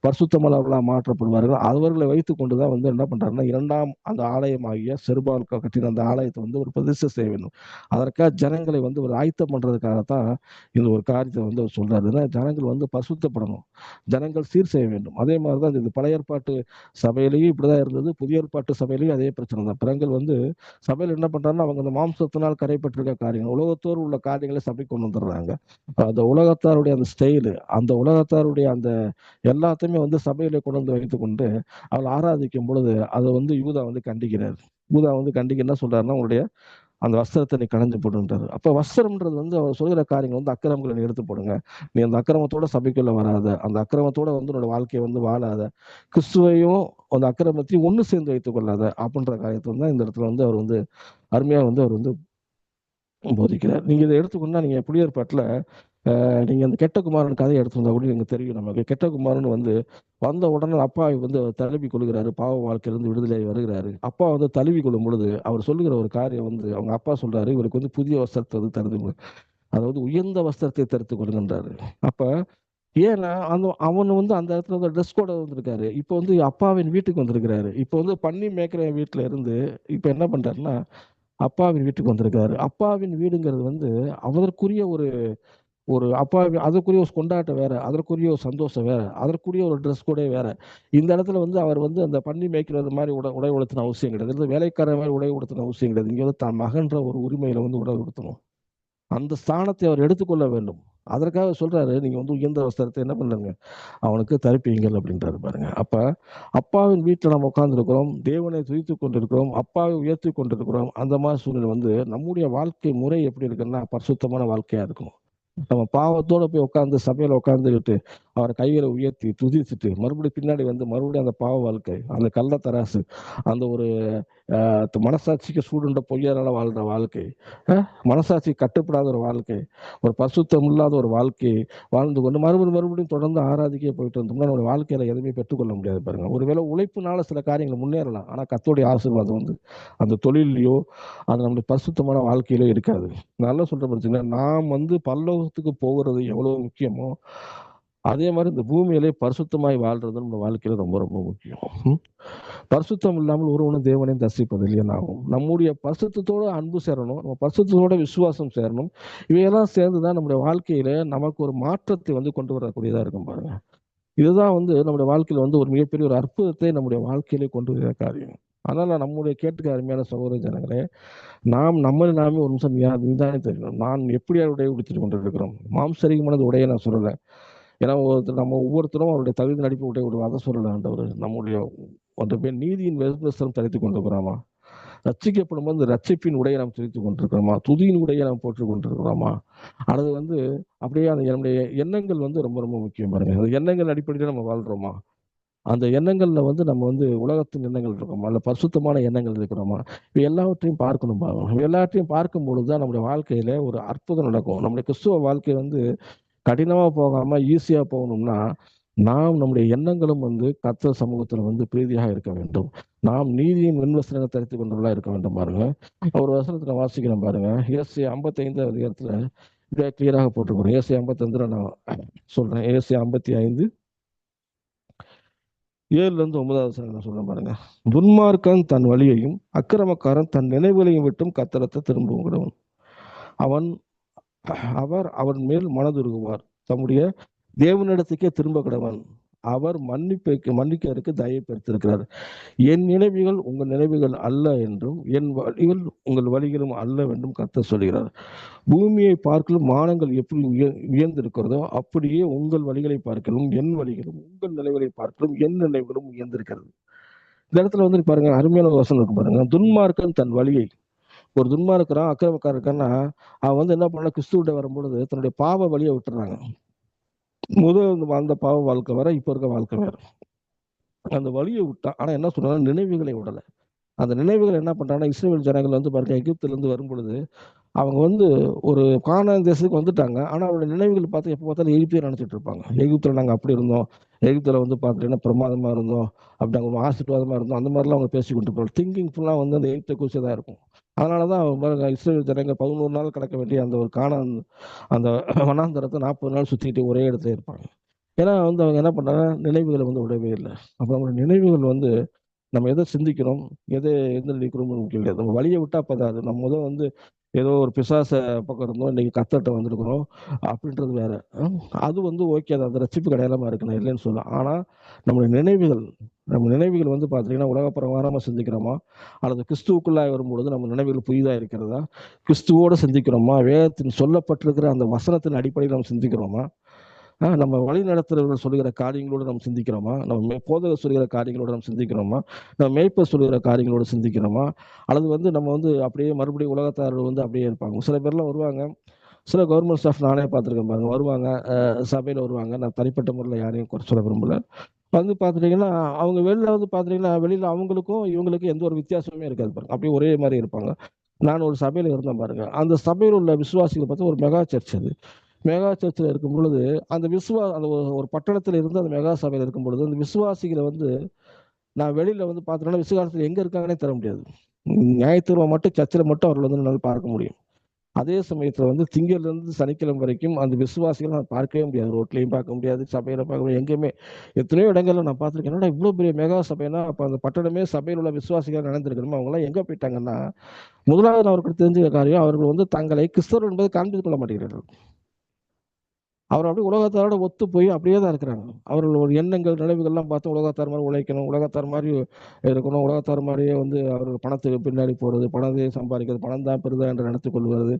பரிசுத்தமுள்ளவர்களாக மாற்றப்படுவார்கள். அவர்களை வைத்துக் கொண்டுதான் என்ன பண்றாருன்னா, இரண்டாம் அந்த ஆலயமாகிய செருபால் கட்டின அந்த ஆலயத்தை ஒரு பிரதிஷ்டை செய்ய வேண்டும். அதற்காக ஜனங்களை ஒரு ஆயத்தம் பண்றதுக்காகத்தான் இந்த ஒரு காரியத்தை சொல்றாரு. ஜனங்கள் பரிசுத்தப்படணும், ஜனங்கள் சீர் செய்ய வேண்டும். அதே மாதிரிதான் இந்த பழைய ஏற்பாட்டு சபையிலேயும் இப்படிதான் இருந்தது, புதிய ஏற்பாட்டு சபையிலேயும் அதே பிரச்சனை தான். பிறங்கள் சபையில் என்ன பண்றாங்கன்னா, அவங்க அந்த மாம்சத்தினால் கரைப்பட்டிருக்க காரியங்கள், உலகத்தோடு உள்ள காரியங்களை சபை கொண்டு வந்துடுறாங்க. அந்த உலகத்தாருடைய அந்த ஸ்டைலு, அந்த உலகத்தாருடைய அந்த எல்லாத்தையுமே சபையில கொண்டு வைத்துக் கொண்டு அவள் ஆராதிக்கும் பொழுது அதை யூதா கண்டிக்கிறார். யூதா கண்டிக்க என்ன சொல்றாருன்னா, உங்களுடைய அந்த வஸ்திரத்தை நீ களைஞ்சு போடுன்றாரு. அப்ப வஸ்திரம்ன்றது அவர் சொல்கிற காரியங்கள் அக்கிரமங்களை நீ எடுத்து போடுங்க, நீ அந்த அக்கிரமத்தோட சபைக்குள்ள வராத, அந்த அக்கிரமத்தோட உன்னோட வாழ்க்கையை வாழாத, கிறிஸ்துவையும் அந்த அக்கிரமத்தையும் ஒண்ணு சேர்ந்து வைத்துக் கொள்ளாத அப்படின்ற காரியத்தை தான் இந்த இடத்துல அவர் அருமையா அவர் போதிக்கிறார். நீங்க இதை எடுத்துக்கொண்டா, நீங்க புதிய ஏற்பாட்டுல நீங்க அந்த கெட்ட குமாரன் கதையை எடுத்துருந்தா கூட நீங்க தெரியும். நமக்கு கெட்ட குமாரன் வந்த உடனே அப்பா தழுவி கொள்கிறாரு, பாவ வாழ்க்கையிலிருந்து விடுதலை வருகிறாரு. அப்பா தழுவி கொள்ளும் பொழுது அவர் சொல்லுகிற ஒரு காரியம் அவங்க அப்பா சொல்றாரு, இவருக்கு புதிய வஸ்திரத்தை தருது, அதாவது உயர்ந்த வஸ்திரத்தை தரித்துக் கொள்கின்றாரு. அப்ப ஏன்னா அவன் அந்த இடத்துல ட்ரெஸ் கோட வந்திருக்காரு. இப்போ அப்பாவின் வீட்டுக்கு வந்திருக்கிறாரு. இப்போ பண்ணி மேய்க்கிற வீட்டுல இருந்து இப்ப என்ன பண்றாருன்னா, அப்பாவின் வீட்டுக்கு வந்திருக்காரு. அப்பாவின் வீடுங்கிறது அவருக்குரிய ஒரு அப்பா, அதற்குரிய ஒரு கொண்டாட்டம் வேற, அதற்குரிய ஒரு சந்தோஷம் வேற, அதற்குரிய ஒரு ட்ரெஸ் கூட வேற. இந்த இடத்துல அவர் அந்த பண்ணி மேய்க்கிறது மாதிரி உடை உடுத்தின அவசியம் கிடையாது, வேலைக்கார மாதிரி உடை உடுத்தின அவசியம் கிடையாது. இங்க தான் மகன்ற ஒரு உரிமையில உடை உடுத்தணும். அந்த ஸ்தானத்தை அவர் எடுத்துக்கொள்ள வேண்டும். அதற்காக சொல்றாரு, நீங்க வந்து உயர்ந்த வஸ்திரத்தை என்ன பண்ணுங்க, அவனுக்கு தரிப்பீங்கள் அப்படின்றாரு பாருங்க. அப்ப அப்பாவின் வீட்டில் நம்ம உட்கார்ந்துருக்கிறோம், தேவனை துதித்து கொண்டிருக்கிறோம், அப்பாவை உயர்த்தி கொண்டிருக்கிறோம். அந்த மாதிரி சூழ்நிலை வந்து நம்முடைய வாழ்க்கை முறை எப்படி இருக்குன்னா பரிசுத்தமான வாழ்க்கையா இருக்கும். நம்ம பாவத்தோட போய் உட்காந்து சபையில உட்காந்துக்கிட்டு அவரை கைகளை உயர்த்தி துதிச்சுட்டு மறுபடியும் பின்னாடி வந்து மறுபடியும் அந்த பாவ வாழ்க்கை, அந்த கள்ளத்தராசு, அந்த ஒரு மனசாட்சிக்கு சூடுண்ட பொய்யாரால வாழ்ற வாழ்க்கை, மனசாட்சி கட்டுப்படாத ஒரு வாழ்க்கை, ஒரு பரிசுத்தம் இல்லாத ஒரு வாழ்க்கை வாழ்ந்து கொண்டு மறுபடியும் தொடர்ந்து ஆராதிக்க போயிட்டு இருந்தோம்னா நம்மளுடைய வாழ்க்கையில எதுவுமே பெற்றுக்கொள்ள முடியாது பாருங்க. ஒருவேளை உழைப்புனால சில காரியங்கள் முன்னேறலாம், ஆனா கர்த்தருடைய ஆசீர்வாதம் வந்து அந்த தொழிலையோ அது நம்முடைய பரிசுத்தமான வாழ்க்கையிலோ இருக்காது. நல்லா சொல்ற பார்த்தீங்கன்னா, நாம் வந்து பரலோகத்துக்கு போகிறது எவ்வளவு முக்கியமோ அதே மாதிரி இந்த பூமியிலே பரிசுத்தமாய் வாழ்றது நம்ம வாழ்க்கையில ரொம்ப ரொம்ப முக்கியம். பரிசுத்தம் இல்லாமல் ஒருவனும் தேவனையும் தரிசிப்பது இல்லையாகும். நம்முடைய பரிசுத்தத்தோட அன்பு சேரணும், நம்ம பரிசுத்தத்தோட விசுவாசம் சேரணும். இவையெல்லாம் சேர்ந்துதான் நம்முடைய வாழ்க்கையில நமக்கு ஒரு மாற்றத்தை வந்து கொண்டு வரக்கூடியதா இருக்கும் பாருங்க. இதுதான் வந்து நம்முடைய வாழ்க்கையில வந்து ஒரு மிகப்பெரிய ஒரு அற்புதத்தை நம்முடைய வாழ்க்கையிலே கொண்டு வருகிற காரியம். அதனால நம்முடைய கேட்டுக்க அருமையான சகோதர ஜனங்களே, நாம் நம்மளை நாமே ஒரு நிமிஷம் நிதானே தெரியும். நான் எப்படி உடை உடுத்திட்டு கொண்டிருக்கிறோம்? மாம்சரிகமானது உடையை நான் சொல்லலை. ஏன்னா நம்ம ஒவ்வொருத்தரும் அவருடைய தகுதி நடிப்பு உடைய விடுவோம். அதை சொல்லலை ஆண்டவர். நம்முடைய ஒன்றை பேர் நீதியின் வெறுப்பஸ்தரம் தரித்துக் கொண்டிருக்கிறோமா? ரட்சிக்கப்படும் போது ரட்சிப்பின் உடையை நாம் தெரிவித்துக் கொண்டிருக்கிறோமா? துதியின் உடையை நாம் போட்டுக் கொண்டிருக்கிறோமா? அல்லது வந்து அப்படியே அந்த நம்முடைய எண்ணங்கள் வந்து ரொம்ப ரொம்ப முக்கியம் பாருங்க. அந்த எண்ணங்கள் அடிப்படையில் நம்ம வாழ்றோமா? அந்த எண்ணங்கள்ல வந்து நம்ம வந்து உலகத்தின் எண்ணங்கள் இருக்கோமா, இல்ல பரிசுத்தமான எண்ணங்கள் இருக்கிறோமா? இது எல்லாவற்றையும் பார்க்கணும் பாருங்க. எல்லாவற்றையும் பார்க்கும் பொழுதுதான் நம்முடைய வாழ்க்கையில ஒரு அற்புதம் நடக்கும். நம்முடைய கிறிஸ்துவ வாழ்க்கை வந்து கடினமா போகாம ஈஸியா போகணும்னா நாம் நம்முடைய எண்ணங்களும் வந்து கர்த்தர் சமூகத்துல வந்து பிரீதியாக இருக்க வேண்டும். நாம் நீதியின் வெண்வஸ்திரங்களை தரித்துக் கொண்டவர்களா இருக்க வேண்டும் பாருங்க. ஒரு வசனத்துல வாசிக்கிறேன் பாருங்க. ஏசாயா 55 அதிகாரத்துல இதை கிளியராக போட்டுக்கிறோம். ஏசாயா 55 நான் சொல்றேன். ஏசாயா 55 7-9 வசனம் நான் சொல்றேன் பாருங்க. துன்மார்க்கன் தன் வழியையும் அக்கிரமக்காரன் தன் நினைவுகளையும் விட்டும் கர்த்தரத்தை திரும்புகிறவன் அவன் அவன் மேல் மனதுருகுவார். தம்முடைய தேவனிடத்துக்கே திரும்ப கடவன். அவர் மன்னிக்கிறதுக்கு தயை பெற்றிருக்கிறார். என் நினைவுகள் உங்கள் நினைவுகள் அல்ல என்றும் என் வழிகள் உங்கள் வழிகளும் அல்ல என்றும் கர்த்தர் சொல்கிறார். பூமியை பார்க்கலும் வானங்கள் எப்படி உயர்ந்திருக்கிறதோ அப்படியே உங்கள் வழிகளை பார்க்கலும் என் வழிகளும் உங்கள் நினைவுகளை பார்க்கலும் என் நினைவுகளும் உயர்ந்திருக்கிறது. இந்த இடத்துல வந்து பாருங்க, அருமையான வசனம் இருக்கு பாருங்க. துன்மார்க்கன் தன் வழியை, ஒரு துன்மார்க்கறான் அக்கிரமக்காரன் இருக்கான்னா அவன் வந்து என்ன பண்ண, கிறிஸ்துவிட்ட வரும்பொழுது தன்னுடைய பாவ வழியை விட்டுறாங்க. முதல் வாழ்ந்த பாவ வாழ்க்கை வேற, இப்ப இருக்க வாழ்க்கை வேற. அந்த வழியை விட்டான். ஆனா என்ன சொல்றாங்க, நினைவுகளை விடல. அந்த நினைவுகள் என்ன பண்றாங்கன்னா, இஸ்ரேல் ஜனங்கள் வந்து பாருங்க எகிப்துல இருந்து வரும்பொழுது அவங்க வந்து ஒரு கானான் தேசத்துக்கு வந்துட்டாங்க. ஆனா அவருடைய நினைவுகள் பார்த்து எப்போ பார்த்தாலும் எகிப்தியர் நினைச்சிட்டு இருப்பாங்க. எகிப்துல நாங்க அப்படி இருந்தோம், எகிப்துல வந்து பார்த்துட்டீங்கன்னா பிரமாதமா இருந்தோம், அப்படி நாங்கள் ஆசீர்வாதமா இருந்தோம், அந்த மாதிரிலாம் அவங்க பேசிக்கிட்டு இருப்பாங்க. திங்கிங் ஃபுல்லா வந்து அந்த எகிப்தை குறிச்சு தான் இருக்கும். அதனாலதான் அவங்க பாருங்க இஸ்ரேல் ஜனங்கள் 11 நாள் கடக்க வேண்டிய அந்த ஒரு கானான் அந்த வனாந்தரத்தை 40 நாள் சுத்திட்டு ஒரே இடத்துல இருப்பாங்க. ஏன்னா வந்து அவங்க என்ன பண்றாங்க, நினைவுகளை வந்து விடவே இல்லை. அப்ப நம்மளுடைய நினைவுகள் வந்து நம்ம எதை சிந்திக்கிறோம், எதை எந்த நினைக்கிறோம் முக்கியம் கிடையாது. நம்ம வழியை விட்டா பதாது. நம்ம முதல் வந்து ஏதோ ஒரு பிசாச பக்கம் இருந்தோம், இன்னைக்கு கத்தர்ட்ட வந்திருக்கிறோம் அப்படின்றது வேற. அது வந்து ஓகே, அது அந்த ரட்சிப்பு கிடையாம இருக்கணும், இல்லைன்னு சொல்லலாம். ஆனா நம்முடைய நினைவுகள், நம்ம நினைவுகள் வந்து பாத்தீங்கன்னா உலக பிரகாரமா சிந்திக்கிறோமா, அல்லது கிறிஸ்துவுக்குள்ளாய் வரும்பொழுது நம்ம நினைவுகள் புதிதா இருக்கிறதா, கிறிஸ்துவோட சிந்திக்கிறோமா, வேதத்தின் சொல்லப்பட்டிருக்கிற அந்த வசனத்தின் அடிப்படையில் நம்ம சிந்திக்கிறோமா, நம்ம வழி நடத்துறவர்கள் சொல்லுகிற காரியங்களோடு நம்ம சிந்திக்கிறோமா, நம்ம போதகர் சொல்லுகிற காரியங்களோடு நம்ம சிந்திக்கிறோமா, நம்ம மேய்ப்பர் சொல்லுகிற காரியங்களோடு சிந்திக்கிறோமா, அல்லது வந்து நம்ம வந்து அப்படியே மறுபடியும் உலகத்தார்கள் வந்து அப்படியே இருப்பாங்க. சில பேர்லாம் வருவாங்க, சில கவர்மெண்ட் ஸ்டாஃப் நானே பார்த்துருக்கேன் பாருங்க, வருவாங்க சபையில் வருவாங்க. நான் தனிப்பட்ட முறையில் யாரையும் குறை சொல்ல விரும்பல. வந்து பார்த்துட்டீங்கன்னா அவங்க வெளில வந்து பார்த்துட்டீங்கன்னா வெளியில் அவங்களுக்கும் இவங்களுக்கும் எந்த ஒரு வித்தியாசமே இருக்காது பாருங்க, அப்படியே ஒரே மாதிரி இருப்பாங்க. நான் ஒரு சபையில் இருந்தேன் பாருங்க. அந்த சபையில் உள்ள விசுவாசிகள் பார்த்தா ஒரு மெகா சர்ச் அது. மெகா சர்ச்சில் இருக்கும் பொழுது அந்த அந்த ஒரு பட்டணத்தில் இருந்து அந்த மெகா சபையில் இருக்கும் பொழுது அந்த விசுவாசிகளை வந்து நான் வெளியில வந்து பார்த்தோன்னா விசுவாசத்தில் எங்க இருக்காங்கன்னே தர முடியாது. ஞாயிற்றுக்கிழமை மட்டும் சர்ச்சில் மட்டும் அவர்கள் வந்து என்னால் பார்க்க முடியும். அதே சமயத்துல வந்து திங்கள்ல இருந்து சனிக்கிழமை வரைக்கும் அந்த விசுவாசிகளை நான் பார்க்கவே முடியாது. ரோட்லையும் பார்க்க முடியாது, சபையில பார்க்க முடியாது, எங்கேயுமே. எத்தனையோ இடங்கள்ல நான் பார்த்துருக்கேன். என்னடா இவ்வளவு பெரிய மெகா சபைனா, அப்ப அந்த பட்டணமே சபையில் உள்ள விசுவாசிகள் நடந்திருக்கணுமா, அவங்க எல்லாம் எங்க போயிட்டாங்கன்னா, முதலாவது அவருக்கு தெரிஞ்ச காரியம், அவர்கள் வந்து தங்களை கிறிஸ்தவர் என்பதை காண்பித்துக் கொள்ள மாட்டேங்கிறார்கள். அவர் அப்படியே உலகத்தாரோட ஒத்து போய் அப்படியே தான் இருக்கிறாங்க. அவர்கள் ஒரு எண்ணங்கள் நினைவுகள்லாம் பார்த்து உலகத்தார் மாதிரி உழைக்கணும், உலகத்தார் மாதிரி இருக்கணும், உலகத்தார் மாதிரியே வந்து அவர்கள் பணத்துக்கு பின்னாடி போகிறது, பணத்தை சம்பாதிக்கிறது, பணம் தான் பெரிதா என்று நினைத்துக் கொள்வது,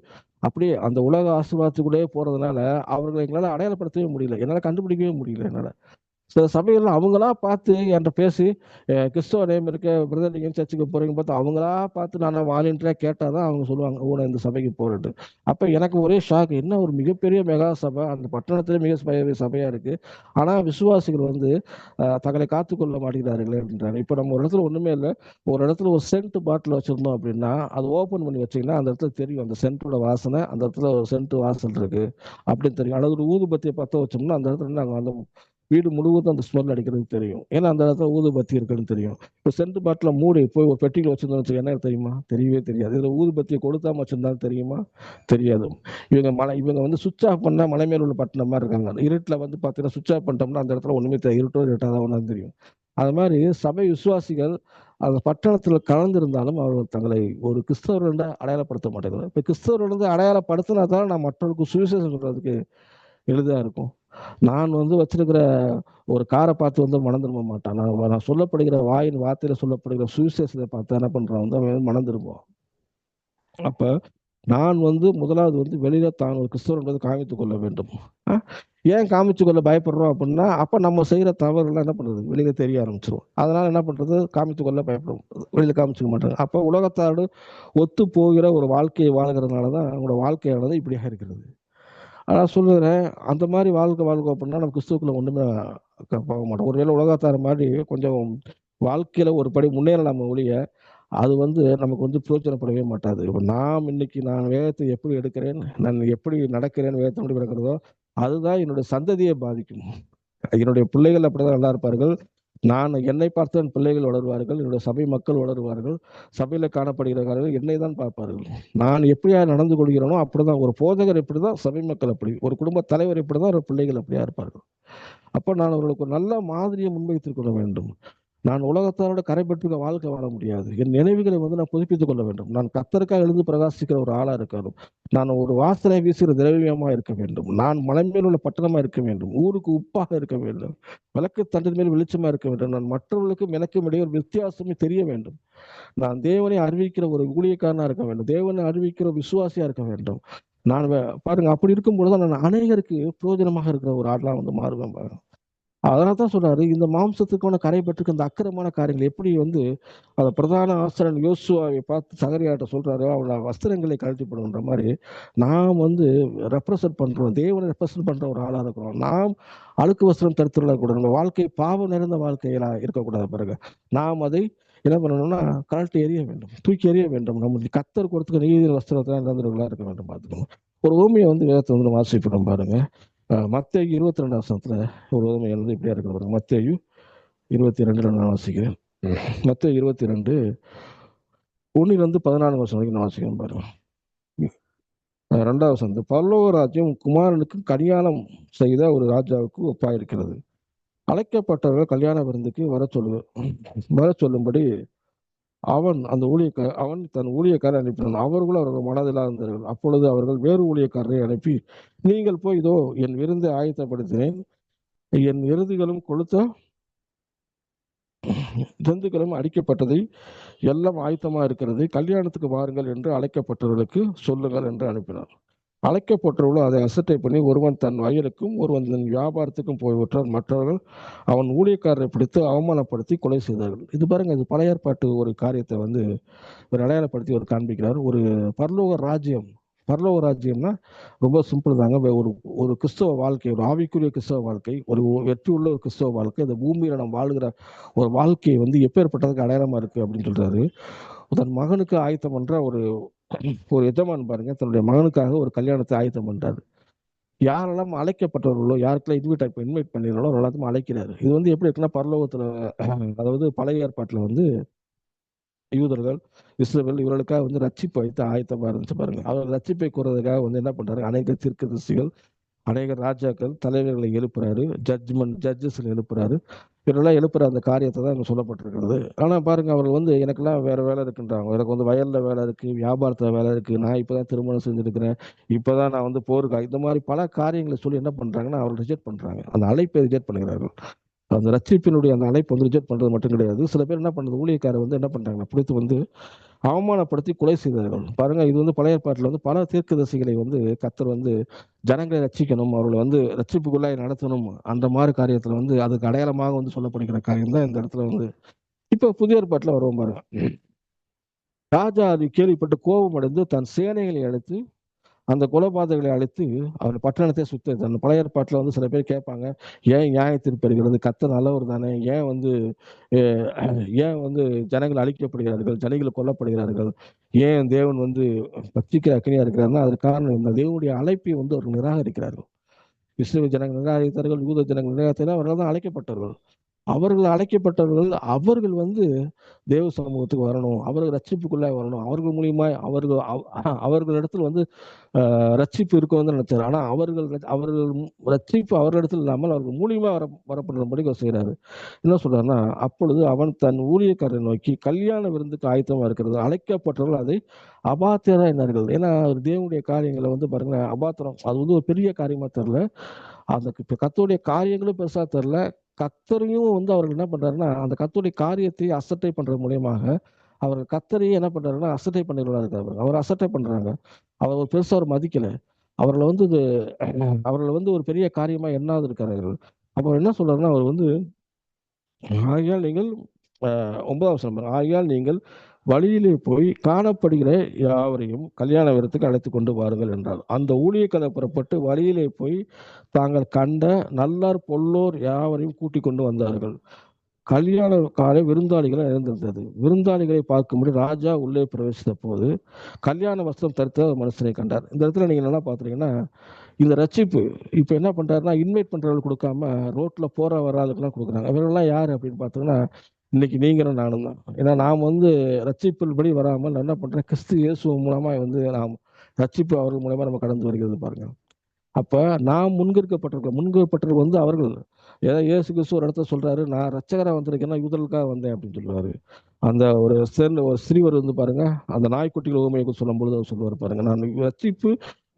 அப்படியே அந்த உலக ஆசீர்வாதத்துக்குள்ளேயே போகிறதுனால அவர்களை எங்களால் அடையாளப்படுத்தவே முடியல, என்னால் கண்டுபிடிக்கவே முடியல என்னால். சில சபைகள் அவங்களா பார்த்து என்கிட்ட பேசி கிறிஸ்தவ நேம் இருக்க பிரதர் நீங்கள் சர்ச்சுக்கு போறீங்க பார்த்து அவங்களா பார்த்து நான் வாலண்டியராக கேட்டால் தான் அவங்க சொல்லுவாங்க ஓ நான் இந்த சபைக்கு போறேன்ட்டு. அப்போ எனக்கு ஒரே ஷாக், என்ன ஒரு மிகப்பெரிய மெகா சபை அந்த பட்டணத்திலே மிக சபையாக இருக்கு, ஆனால் விசுவாசிகள் வந்து தங்களை காத்துக்கொள்ள மாட்டேங்கிறார்களே அப்படின்றாங்க. இப்போ நம்ம ஒரு இடத்துல ஒன்றுமே இல்லை, ஒரு இடத்துல ஒரு சென்ட் பாட்டில் வச்சிருந்தோம் அப்படின்னா அது ஓப்பன் பண்ணி வச்சிங்கன்னா அந்த இடத்துல தெரியும் அந்த சென்ட்டோட வாசனை, அந்த இடத்துல ஒரு சென்ட் வாசல் இருக்கு அப்படின்னு தெரியும். அல்லது ஒரு ஊதுபத்தியை பற்ற வச்சோம்னா அந்த இடத்துல நாங்கள் அந்த வீடு முழுவதும் அந்த ஸ்மெல் அடிக்கிறது தெரியும், ஏன்னா அந்த இடத்துல ஊதுபத்தி இருக்குன்னு தெரியும். இப்போ சென்ட் பாட்டில் மூடி போய் ஒரு பெட்டியில் வச்சிருந்தோம் என்ன தெரியுமா? தெரியவே தெரியாது. இதில் ஊதுபத்தியை கொடுத்தா வச்சிருந்தாலும் தெரியுமா? தெரியாது. இவங்க வந்து சுவிட்ச் ஆஃப் பண்ணால் மலை மேல் உள்ள பட்டின மாதிரி இருக்காங்க. இருட்டில் வந்து பார்த்தீங்கன்னா சுவிட்ச் ஆஃப் பண்ணிட்டோம்னா அந்த இடத்துல ஒன்றுமே இருட்டோ இருட்டாதான் ஒன்றாலும் தெரியும். அது மாதிரி சபை விசுவாசிகள் அந்த பட்டணத்தில் கலந்திருந்தாலும் அவர்கள் தங்களை ஒரு கிறிஸ்தவர்கள் அடையாளப்படுத்த மாட்டேங்கிறார். இப்போ கிறிஸ்தவர்கள் அடையாளப்படுத்தினா தான் நான் மற்றவர்களுக்கு சுவிசேஷம் சொல்றதுக்கு எளிதா இருக்கும். நான் வந்து வச்சிருக்கிற ஒரு காரை பார்த்து வந்து மனம் திரும்ப மாட்டான். நான் சொல்லப்படுகிற வாயின் வார்த்தையில சொல்லப்படுகிற சுவிசேஷத்தை பார்த்து என்ன பண்றான் வந்து அவன் மனம் திரும்புவான். அப்ப நான் வந்து முதலாவது வந்து வெளியில தான் ஒரு கிறிஸ்தவர் என்பதை காமித்துக் கொள்ள வேண்டும். ஏன் காமிச்சு கொள்ள பயப்படுறோம் அப்படின்னா அப்ப நம்ம செய்யற தவறுலாம் என்ன பண்றது வெளியில தெரிய ஆரம்பிச்சிடும். அதனால என்ன பண்றது காமித்து கொள்ள பயப்படும், வெளியில காமிச்சுக்க மாட்டாங்க. அப்ப உலகத்தாரோடு ஒத்து போகிற ஒரு வாழ்க்கையை வாழ்கிறதுனாலதான் அவங்களோட வாழ்க்கையானது இப்படியாக இருக்கிறது. ஆனால் சொல்லுறேன் அந்த மாதிரி வாழ்க்கை அப்படின்னா நம்ம கிறிஸ்துவுக்குள்ள ஒன்றுமே போக மாட்டோம். ஒருவேளை உலகத்தார மாதிரி கொஞ்சம் வாழ்க்கையில் ஒரு படி முன்னேறலாம் ஒழிய அது வந்து நமக்கு வந்து பிரயோஜனப்படவே மாட்டாது. இப்போ நான் வேதத்தை எப்படி எடுக்கிறேன், நான் எப்படி நடக்கிறேன், வேதத்தை எப்படி நடக்கிறதோ அதுதான் என்னுடைய சந்ததியை பாதிக்கும். என்னுடைய பிள்ளைகள் அப்படிதான் நல்லா இருப்பார்கள். நான் என்னை பார்த்து என் பிள்ளைகள் வளருவார்கள், என்னுடைய சபை மக்கள் வளருவார்கள், சபையில காணப்படுகிறவர்கள் என்னை தான் பார்ப்பார்கள். நான் எப்படியா நடந்து கொள்கிறேனோ அப்படிதான் ஒரு போதகர், எப்படிதான் சபை மக்கள் அப்படி, ஒரு குடும்ப தலைவர் எப்படிதான் ஒரு பிள்ளைகள் அப்படியா இருப்பார்கள். அப்போ நான் அவர்களுக்கு ஒரு நல்ல மாதிரியை முன்வைத்துக் கொள்ள வேண்டும். நான் உலகத்தாரோட கரைப்பட்டு வாழ்க்கை வாழ முடியாது. என் நினைவுகளை வந்து நான் புதுப்பித்துக் கொள்ள வேண்டும். நான் கத்தருக்காக எழுந்து பிரகாசிக்கிற ஒரு ஆளா இருக்கணும். நான் ஒரு வாசனை வீசுகிற திரவியமா இருக்க வேண்டும். நான் மலை மேல் உள்ள பட்டணமா இருக்க வேண்டும். ஊருக்கு உப்பாக இருக்க வேண்டும். விளக்கு தண்டின் மேல் வெளிச்சமா இருக்க வேண்டும். நான் மற்றவர்களுக்கும் எனக்கும் இடையே ஒரு வித்தியாசமே தெரிய வேண்டும். நான் தேவனை அறிவிக்கிற ஒரு ஊழியக்காரனா இருக்க வேண்டும். தேவனை அறிவிக்கிற விசுவாசியா இருக்க வேண்டும். நான் பாருங்க அப்படி இருக்கும்போதுதான் நான் அநேகருக்கு பிரயோஜனமாக இருக்கிற ஒரு ஆள்லாம் வந்து மாறுவேன் பாருங்க. அதனால தான் சொல்றாரு இந்த மாம்சத்துக்கான கரைப்பட்டுக்கு இந்த அக்கிரமான காரியங்கள் எப்படி வந்து அந்த பிரதான ஆசிரியர் யோசுவாவை பார்த்து சகரியாட்ட சொல்றாரு அவளோட வஸ்திரங்களை கழட்டி போடுன்ற மாதிரி நாம் வந்து ரெப்ரசன்ட் பண்றோம், தேவனை ரெப்ரசன்ட் பண்ற ஒரு ஆளா இருக்கிறோம். நாம் அழுக்கு வஸ்திரம் தடுத்துடக்கூடாது. நம்ம வாழ்க்கை பாவம் நிறைந்த வாழ்க்கையில இருக்கக்கூடாது. பிறகு நாம் அதை என்ன பண்ணணும்னா கழட்டி எறிய வேண்டும், தூக்கி எறிய வேண்டும். நம்ம கத்தர் கொடுத்துக்க நீதி வஸ்திரத்தை நிரந்தரங்களா இருக்க வேண்டும். பார்த்துக்கணும். ஒரு ஊமையை வந்து வேதத்தை வந்து வாசிப்போம் பாருங்க. மத்தேயு 22 ஒரு உதவி எழுந்து இப்படியா இருக்கு பாருங்க. மத்தேயு 22 நான் வாசிக்கிறேன். மத்தேயு 22 1-14 வரைக்கும் நான் வாசிக்கிறேன் பாருங்க. 2 பரலோக ராஜ்யம் குமாரனுக்கு கல்யாணம் செய்த ஒரு ராஜாவுக்கு ஒப்பாயிருக்கிறது. அழைக்கப்பட்டவர்கள் கல்யாண விருந்துக்கு வர சொல்லும்படி அவன் தன் ஊழியக்காரரை அனுப்பினான். அவர்களும் அவர்கள் மனதில் இருந்தார்கள். அப்பொழுது அவர்கள் வேறு ஊழியக்காரரை அனுப்பி நீங்கள் போய் இதோ என் விருந்தை ஆயத்தப்படுத்தினேன், என் எருதுகளும் கொளுத்த ஜந்துக்களும் அடிக்கப்பட்டதை எல்லாம் ஆயத்தமா இருக்கிறது, கல்யாணத்துக்கு வாருங்கள் என்று அழைக்கப்பட்டவர்களுக்கு சொல்லுங்கள் என்று அனுப்பினார். அழைக்கப்பட்டவர்களும் அதை அசட்டை பண்ணி ஒருவன் தன் வயலுக்கும் ஒருவன் தன் வியாபாரத்துக்கும் போய்விட்டார். மற்றவர்கள் அவன் ஊழியக்காரரை பிடித்து அவமானப்படுத்தி கொலை செய்தார்கள். இது பாருங்க, இது பழைய ஏற்பாட்டு ஒரு காரியத்தை வந்து ஒரு அடையாளப்படுத்தி ஒரு காண்பிக்கிறார். ஒரு பரலோக ராஜ்யம்னா ரொம்ப சிம்பிள் தாங்க. ஒரு கிறிஸ்தவ வாழ்க்கை, ஒரு ஆவிக்குரிய கிறிஸ்தவ வாழ்க்கை, ஒரு வெற்றி உள்ள ஒரு கிறிஸ்தவ வாழ்க்கை, இந்த பூமியில நம்ம வாழ்கிற ஒரு வாழ்க்கையை வந்து எப்பேற்பட்டதுக்கு அடையாளமா இருக்கு அப்படின்னு சொல்றாரு. தன் மகனுக்கு ஆயத்தம் பண்ற ஒரு எஜமான் பாருங்க, தன்னுடைய மகனுக்காக ஒரு கல்யாணத்தை ஆயத்தம் பண்றாரு. யாரெல்லாம் அழைக்கப்பட்டவர்களோ, யாருக்கெல்லாம் இன்வைட் பண்ணிடுறாங்களோ எல்லாத்தையும் அழைக்கிறாரு. இது வந்து எப்படி இருக்குன்னா பரலோகத்துல, அதாவது பழைய ஏற்பாட்டுல வந்து யூதர்கள் இஸ்ரவேல் இவர்களுக்காக வந்து ரட்சிப்பு வைத்து ஆயத்தமா இருந்துச்சு பாருங்க. அவர் ரட்சிப்பை கூறதுக்காக வந்து என்ன பண்றாரு, அநேக தீர்க்கதரிசிகள் அநேக ராஜாக்கள் தலைவர்களை எழுப்புறாரு, ஜட்ஜஸ் எழுப்புறாரு. இவரெல்லாம் எழுப்புற அந்த காரியத்தை தான் இங்க சொல்லப்பட்டிருக்கிறது. ஆனா பாருங்க, அவர்கள் வந்து எனக்கெல்லாம் வேற வேலை இருக்குன்றாங்க. எனக்கு வந்து வயல்ல வேலை இருக்கு, வியாபாரத்துல வேலை இருக்கு, நான் இப்பதான் திருமணம் செஞ்சிருக்கிறேன், இப்பதான் நான் வந்து போருக்கு இந்த மாதிரி பல காரியங்களை சொல்லி என்ன பண்றாங்கன்னா அவர் ரிஜெக்ட் பண்றாங்க. அந்த அழைப்பை ரிஜெக்ட் பண்ணுகிறார்கள். அந்த ரட்சிப்பினுடைய அந்த அழைப்பு வந்து ரிஜெக்ட் பண்றது மட்டும் கிடையாது. சில பேர் என்ன பண்றது, ஊழியக்காரர் வந்து என்ன பண்றாங்க, பிடித்து வந்து அவமானப்படுத்தி கொலை செய்தார்கள். பாருங்க, இது வந்து பழைய ஏற்பாட்டில் வந்து பல தீர்க்கதரிசிகளை வந்து கர்த்தர் வந்து ஜனங்களை ரட்சிக்கணும், அவர்களை வந்து ரட்சிப்புக்குள்ளாய் நடத்தணும், அந்த மாதிரி காரியத்துல வந்து அதுக்கு அடையாளமாக வந்து சொல்லப்படுகிற காரியம் தான் இந்த இடத்துல வந்து இப்ப புதிய ஏற்பாட்டில் வருவோம் பாருங்க. ராஜா அதை கேள்விப்பட்டு கோபம் அடைந்து தன் சேனைகளை அழைத்து அந்த கொலைபாதகளை அழைத்து அவர் பட்டணத்தை சுத்த. அந்த பழைய ஏற்பாட்டில் வந்து சில பேர் கேட்பாங்க, ஏன் நியாய தீர்ப்பு எடுக்கிறது, கர்த்தர் நல்லவர் தானே, ஏன் வந்து ஏன் வந்து ஜனங்கள் அழிக்கப்படுகிறார்கள், ஜனங்கள் கொல்லப்படுகிறார்கள், ஏன் தேவன் வந்து பட்சிக்கிற அக்கனியா இருக்கிறாருன்னா அதற்கு காரணம் இந்த தேவனுடைய அழைப்பை வந்து அவர் நிராகரிக்கிறார்கள். இஸ்ரவேல் ஜனங்கள் நிராகரித்தார்கள், யூத ஜனங்கள் நிராகரித்தார்கள், அவர்கள் தான் அழைக்கப்பட்டார்கள். அவர்கள் அழைக்கப்பட்டவர்கள் அவர்கள் வந்து தேவ சமூகத்துக்கு வரணும், அவர்கள் ரட்சிப்புக்குள்ளே வரணும், அவர்கள் மூலியமாய் அவர்களிடத்தில் வந்து ரட்சிப்பு இருக்கும் வந்து நினைச்சாரு. ஆனா அவர்கள் ரட்சிப்பு அவர்களிடத்தில் இல்லாமல் அவர்கள் மூலியமா வரப்படும்படி செய்கிறாரு. என்ன சொல்றாருன்னா, அப்பொழுது அவன் தன் ஊழியக்காரரை நோக்கி கல்யாண விருந்துக்கு ஆயத்தமா இருக்கிறது அழைக்கப்பட்டவர்கள் அதை அபாத்திரா என்னார்கள். ஏன்னா தேவனுடைய காரியங்களை வந்து பாருங்களேன், அபாத்திரம் அது வந்து ஒரு பெரிய காரியமா தெரியல, அந்த கர்த்தருடைய காரியங்களும் பெருசா தெரியல, கர்த்தரையும் வந்து அவர்கள் என்ன பண்றாருன்னா அந்த கர்த்தருடைய காரியத்தை அசட்டை பண்றது மூலியமாக அவர்கள் கர்த்தரையும் என்ன பண்றாருன்னா அசட்டை பண்ணுறவர்களா இருக்காங்க. அவர் அசட்டை பண்றாங்க, அவர் ஒரு பெருசா அவர் மதிக்கல, அவர்களை வந்து அவர்களை வந்து ஒரு பெரிய காரியமா எண்ணாது இருக்கிறார்கள். அப்போ என்ன சொல்றாருன்னா அவர் வந்து ஆகையால் நீங்கள் 9ஆம் வசனம் பாருங்க. ஆகையால் நீங்கள் வழியிலே போய் காணப்படுகிற யாவரையும் கல்யாண விருந்துக்கு அழைத்து கொண்டு வாருங்கள் என்றார். அந்த ஊழியக்காரர் புறப்பட்டு வழியிலே போய் தாங்கள் கண்ட நல்லார் பொல்லோர் யாவரையும் கூட்டிக் கொண்டு வந்தார்கள். கல்யாண காலை விருந்தாளிகளை இருந்திருந்தது. விருந்தாளிகளை பார்க்கும்படி ராஜா உள்ளே பிரவேசித்த போது கல்யாண வஸ்திரம் தரித்த ஒரு மனுஷனை கண்டார். இந்த இடத்துல நீங்க நல்லா பாத்துறீங்கன்னா இந்த ரட்சிப்பு இப்ப என்ன பண்றாருன்னா இன்வைட் பண்றவர்கள் கொடுக்காம ரோட்ல போற வராதுக்கெல்லாம் கொடுக்குறாங்க. இவரெல்லாம் யாரு அப்படின்னு பாத்தீங்கன்னா இன்னைக்கு நீங்களும் நானும் தான். ஏன்னா நாம் வந்து ரட்சிப்பின் படி வராமல் நான் என்ன பண்றேன், கிறிஸ்து இயேசு மூலமா வந்து நாம் ரட்சிப்பு அவர்கள் மூலமா நம்ம கடந்து வருகிறது பாருங்க. அப்ப நாம் முன்கப்பட்டிருக்க வந்து அவர்கள் ஏதோ இயேசு கிறிஸ்து ஒரு இடத்துல சொல்றாரு, நான் ரட்சகரா வந்திருக்கேன்னா யூதர்களுக்காக வந்தேன் அப்படின்னு சொல்லுவாரு. அந்த ஒரு சிறுவர் வந்து பாருங்க, அந்த நாய்க்குட்டிகள் ஊமையை சொல்லும் பொழுது அவர் சொல்லுவார் பாருங்க, நான் ரட்சிப்பு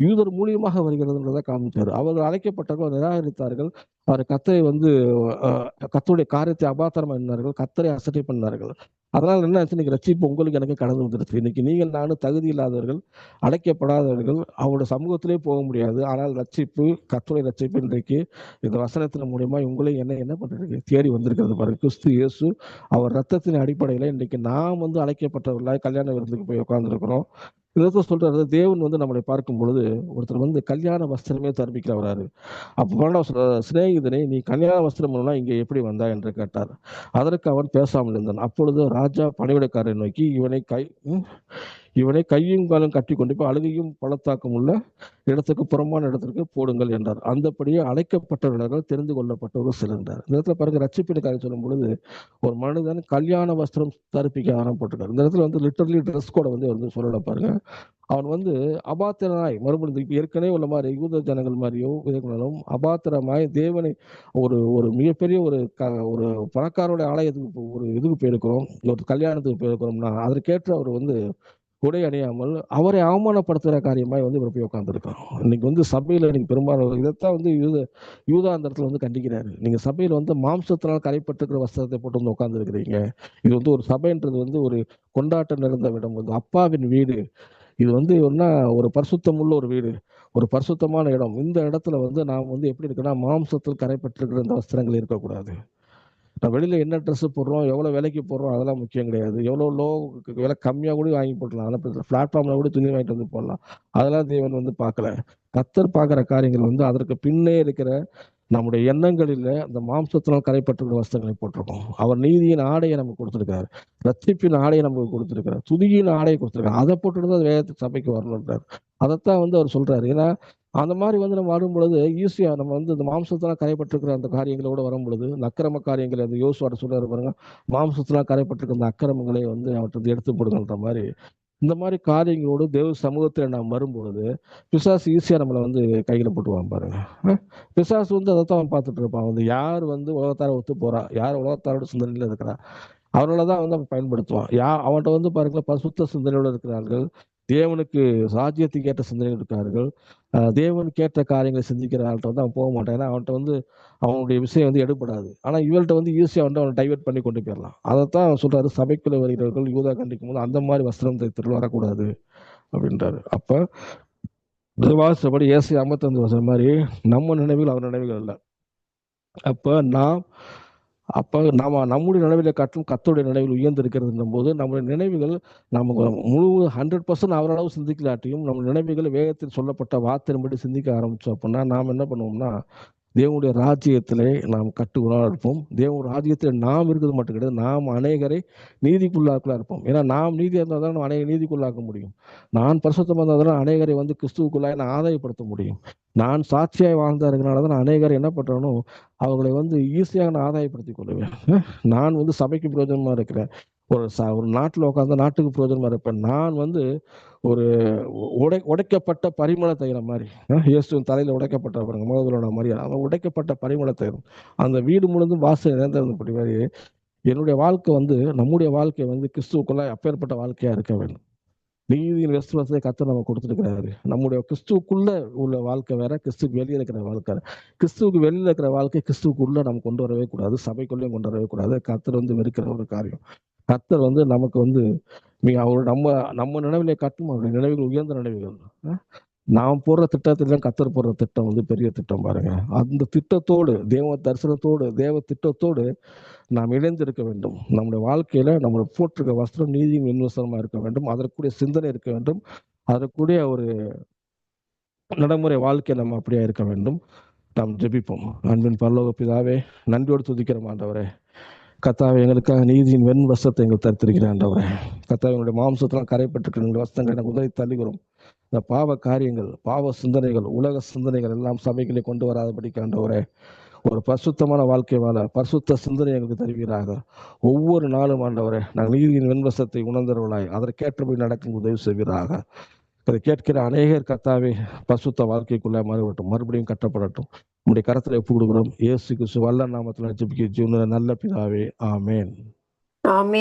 யூதர் மூலியமாக வருகிறதுன்றதை காமிச்சாரு. அவர்கள் அழைக்கப்பட்டவர்கள் நிராகரித்தார்கள், அவர் கத்தரை வந்து கத்தருடைய காரியத்தை அபாத்திரமா எண்ணார்கள், கத்தரை அசட்டை பண்ணார்கள். அதனால என்ன ஆச்சு, இன்னைக்கு ரட்சிப்பு உங்களுக்கு எனக்கு கடந்து வந்துருச்சு. இன்னைக்கு நீங்கள் நானும் தகுதி இல்லாதவர்கள், அழைக்கப்படாதவர்கள், அவருடைய சமூகத்திலே போக முடியாது. ஆனால் ரட்சிப்பு, கர்த்தருடைய ரட்சிப்பு இன்றைக்கு இந்த வசனத்தின் மூலியமா உங்களை என்ன பண்றது தேடி வந்திருக்கிறது பாருங்க. கிறிஸ்து இயேசு அவர் ரத்தத்தின் அடிப்படையில இன்னைக்கு நாம் வந்து அழைக்கப்பட்டவர்களாய் கல்யாண விருந்துக்கு போய் உட்கார்ந்துருக்கிறோம். இதை சொல்றாரு, தேவன் வந்து நம்மளை பார்க்கும் பொழுது ஒருத்தர் வந்து கல்யாண வஸ்திரமே தர்பிக்கிறவராரு. அப்ப பன்னெண்டாவது சொல்றாரு, சிநேகிதனை நீ கல்யாண வஸ்திரம் இங்கே எப்படி வந்தா என்று கேட்டார். அதற்கு அவன் பேசாமல் இருந்தான். அப்பொழுது ராஜா பணிவிடைக்காரரை நோக்கி இவனை கையும் காலும் கட்டி கொண்டு போய் அழுகையும் பள்ளத்தாக்கும் உள்ள இடத்துக்கு புறமான இடத்திற்கு போடுங்கள் என்றார். அந்தபடியே அழைக்கப்பட்டவர்கள் தெரிந்து கொள்ளப்பட்டவர்கள் சிலந்தார். இந்த இடத்துல பாருங்க, ரட்சிப்பிற்காக சொல்லும் பொழுது ஒரு மனிதன் கல்யாண வஸ்திரம் தரிப்பிக்க ஆரம்பிட்டிருக்காரு. இந்த இடத்துல வந்து லிட்டரலி ட்ரெஸ் கோட வந்து சொல்லல பாருங்க. அவன் வந்து அபாத்திரனாய் மறுபடியும் இப்ப ஏற்கனவே உள்ள மாதிரி யூத ஜனங்கள் மாதிரியோ இதனாலும் அபாத்திரமாய் தேவனை ஒரு மிகப்பெரிய ஒரு பணக்காரோட ஆலயத்துக்கு ஒரு இதுக்கு போயிருக்கிறோம், ஒரு கல்யாணத்துக்கு போயிருக்கிறோம்னா அதற்கேற்ற அவர் வந்து உடை அணியாமல் அவரை அவமானப்படுத்துகிற காரியமாய் வந்து இவர் போய் உட்காந்துருக்கோம். இன்னைக்கு வந்து சபையில இன்னைக்கு பெரும்பாலும் இதைத்தான் வந்து யூதா அந்த இடத்துல வந்து கண்டிக்கிறாரு. நீங்க சபையில வந்து மாம்சத்தினால் கரைப்பட்டிருக்கிற வஸ்திரத்தை போட்டு வந்து உட்கார்ந்து இருக்கிறீங்க. இது வந்து ஒரு சபைன்றது வந்து ஒரு கொண்டாட்டம் நிறைந்த இடம், வந்து அப்பாவின் வீடு. இது வந்து ஒரு பரிசுத்தம் உள்ள ஒரு வீடு, ஒரு பரிசுத்தமான இடம். இந்த இடத்துல வந்து நாம் வந்து எப்படி இருக்குன்னா மாம்சத்தில் கரைப்பட்டிருக்கிற இந்த வஸ்திரங்கள் இருக்கக்கூடாது. நான் வெளியில என்ன ட்ரெஸ் போடுறோம், எவ்வளவு விலைக்கு போடுறோம், அதெல்லாம் முக்கியம் கிடையாது. எவ்வளவு லோ விலை கம்மியா கூட வாங்கி போடலாம், அதெல்லாம் பிளாட்ஃபார்ம்ல கூட துணி வாங்கிட்டு வந்து போடலாம். அதெல்லாம் தேவன் வந்து பார்க்கல. கர்த்தர் பார்க்கிற காரியங்கள் வந்து அதற்கு பின்னே இருக்கிற நம்முடைய எண்ணங்களில் அந்த மாம்சத்தினால் கரைப்பட்டிருக்கிற வஸ்திரங்களை போட்டிருக்கோம். அவர் நீதியின் ஆடையை நமக்கு கொடுத்திருக்காரு, ரட்சிப்பின் ஆடையை நமக்கு கொடுத்திருக்கிறார், துதியின் ஆடையை கொடுத்திருக்காரு. அதை போட்டுட்டு தான் வேதத்துக்கு சபைக்கு வரணுன்றார். அதைத்தான் வந்து அவர் சொல்றாரு. ஏன்னா அந்த மாதிரி வந்து நம்ம வரும் பொழுது ஈஸியா நம்ம வந்து இந்த மாம்சத்தினால் கரைப்பட்டிருக்கிற அந்த காரியங்களோட வரும் பொழுது இந்த அக்கிரம காரியங்களை அந்த யோசுவாட்ட சொல்றாரு பாருங்க, மாம்சத்தினால் கரைப்பட்டிருக்கிற அந்த அக்கிரமங்களை வந்து அவற்றை எடுத்து போடுங்கன்ற மாதிரி இந்த மாதிரி காரியங்களோடு தேவ சமூகத்தில் நாம் வரும்பொழுது பிசாசு ஈஸியாக நம்மளை வந்து கையில் போட்டுவான் பாருங்க. பிசாசு வந்து அதை தான் அவன் பார்த்துட்டு இருப்பான். வந்து யார் வந்து உலகத்தார ஒத்து போறா, யார் உலகத்தாரோட சிந்தனையில் இருக்கிறா, அவர்கள தான் வந்து அவன் பயன்படுத்துவான். அவன்கிட்ட வந்து பாருங்களேன், பரிசுத்த சிந்தனையோடு இருக்கிறார்கள், தேவனுக்கு ராஜ்யத்துக்கு ஏற்ற சிந்தனைகள் இருக்கார்கள், தேவனுக்கு ஏற்ற காரியங்களை சிந்திக்கிற ஆள்கிட்ட வந்து அவன் போக மாட்டான். ஏன்னா அவன்கிட்ட வந்து அவனுடைய விஷயம் வந்து எடுபடாது. ஆனால் இவள்கிட்ட வந்து ஈஸியாக வந்து அவனை டைவெர்ட் பண்ணி கொண்டு போயிடலாம். அதைத்தான் அவன் சொல்றாரு, சபைக்குள்ள வருகிறவர்கள் யூதா கண்டிக்கும் போது அந்த மாதிரி வஸ்திரம் தைத்து வரக்கூடாது அப்படின்றாரு. அப்ப வாசப்படி ஏசி 55 வருஷம் மாதிரி நம்ம நினைவுகள் அவர் நினைவுகள் இல்லை. நாம நம்முடைய நினைவிலை காட்டும் கர்த்தருடைய நினைவில் உயர்ந்து இருக்கிறது போது நம்முடைய நினைவுகள் நமக்கு முழு 100% அவரளவு சிந்திக்கலாட்டியும் நம்ம நினைவுகள் வேகத்தில் சொல்லப்பட்ட வார்த்தையின்படி சிந்திக்க ஆரம்பிச்சோம் அப்படின்னா நாம் என்ன பண்ணுவோம்னா தேவனுடைய ராஜ்யத்திலே நாம் கட்டுக்குள்ளாக இருப்போம். தேவனுடைய ராஜ்யத்தில் நாம் இருக்கிறது மட்டும் கிடையாது, நாம் அநேகரை நீதிக்குள்ளாக்கலாக இருப்போம். ஏன்னா நாம் நீதியாக இருந்தால் தான் நம்ம அநேக நீதிக்குள்ளாக்க முடியும். நான் பரிசுத்தமாக இருந்தால் தான் அநேகரை வந்து கிறிஸ்துவுக்குள்ளாக நான் ஆதாயப்படுத்த முடியும். நான் சாட்சியாய் வாழ்ந்தா இருக்கிறனால தான் அநேகரை என்ன பண்ணுறேனோ அவர்களை வந்து ஈஸியாக நான் ஆதாயப்படுத்திக் கொள்ளுவேன். நான் வந்து சபைக்கு பிரயோஜனமாக இருக்கிறேன், ஒரு நாட்டில் உட்காந்து நாட்டுக்கு பிரயோஜனமாக இருப்பேன். நான் வந்து ஒரு உடைக்கப்பட்ட பரிமள தைலம் மாதிரி, இயேசுவின் தலையில் உடைக்கப்பட்ட பாருங்க மோதலோட மாதிரி, அவன் உடைக்கப்பட்ட பரிமள தைலம் அந்த வீடு முழுவதும் வாசல் இழந்தபடி மாதிரி என்னுடைய வாழ்க்கை வந்து நம்முடைய வாழ்க்கை வந்து கிறிஸ்துவுக்குள்ள அப்பேற்பட்ட வாழ்க்கையா இருக்க வேண்டும். நீதியின் விசுவாசத்தை கர்த்தர் நம்ம கொடுத்துருக்கிறாரு. நம்முடைய கிறிஸ்துவுக்குள்ள உள்ள வாழ்க்கை வேற, கிறிஸ்துவுக்கு வெளியே இருக்கிற வாழ்க்கை. கிறிஸ்துவுக்கு வெளியில இருக்கிற வாழ்க்கை கிறிஸ்துவுக்குள்ள நம்ம கொண்டு வரவே கூடாது, சபைக்குள்ளேயும் கொண்டு வரவே கூடாது. கர்த்தர் வந்து வெறுக்கிற ஒரு காரியம். கர்த்தர் வந்து நமக்கு வந்து அவர் நம்ம நினைவிலே காட்டும் அவருடைய நினைவுகள் உயர்ந்த நினைவுகள். நாம் போடுற திட்டத்தில்தான் கர்த்தர் போடுற திட்டம் வந்து பெரிய திட்டம் பாருங்க. அந்த திட்டத்தோடு தேவ தரிசனத்தோடு தேவ திட்டத்தோடு நாம் இணைந்திருக்க வேண்டும். நம்முடைய வாழ்க்கையில நம்மளை போட்டிருக்க வஸ்திரம் நீதியும் வின்வசனமா இருக்க வேண்டும். அதற்குரிய சிந்தனை இருக்க வேண்டும். அதற்குரிய ஒரு நடைமுறை வாழ்க்கை நம்ம அப்படியே இருக்க வேண்டும். நாம் ஜெபிப்போம். அன்பின் பரலோக பிதாவே, நன்றியோடு துதிக்கிறோம் ஆண்டவரே. கர்த்தாவே, எங்களுக்காக நீதியின் வெண் வஸ்திரத்தை எங்களுக்கு தரித்திருக்கிறேன் ஆண்டவரே. கர்த்தாவே, என்னுடைய மாம்சத்தெல்லாம் கரைப்பட்டிருக்கிற எங்கள் வஸ்திரங்களை எனக்கு உதவி தள்ளுகிறோம். இந்த பாவ காரியங்கள், பாவ சிந்தனைகள், உலக சிந்தனைகள் எல்லாம் சபைகளை கொண்டு வராதபடிக்கு ஆண்டவரே ஒரு பரிசுத்தமான வாழ்க்கை வாழ பரிசுத்த சிந்தனை எங்களுக்கு தருவீராக. ஒவ்வொரு நாளும் ஆண்டவரே நாங்கள் நீதியின் வெண்வசத்தை உணர்ந்தவர்களாய் அதற்கேற்றபடி நடக்கும் உதவி செய்வீராக. அதை கேட்கிற அநேகர் கர்த்தாவே பரிசுத்த வாழ்க்கைக்குள்ளே மாறிவிட்டும், மறுபடியும் கட்டப்படட்டும். உங்களுடைய கரத்தில் ஒப்பு கொடுக்கிறோம். இயேசு கிறிஸ்து வல்ல நாமத்தில் ஜெபிக்க ஜீவனுள்ள நல்ல பிதாவே, ஆமேன். ஆமென்.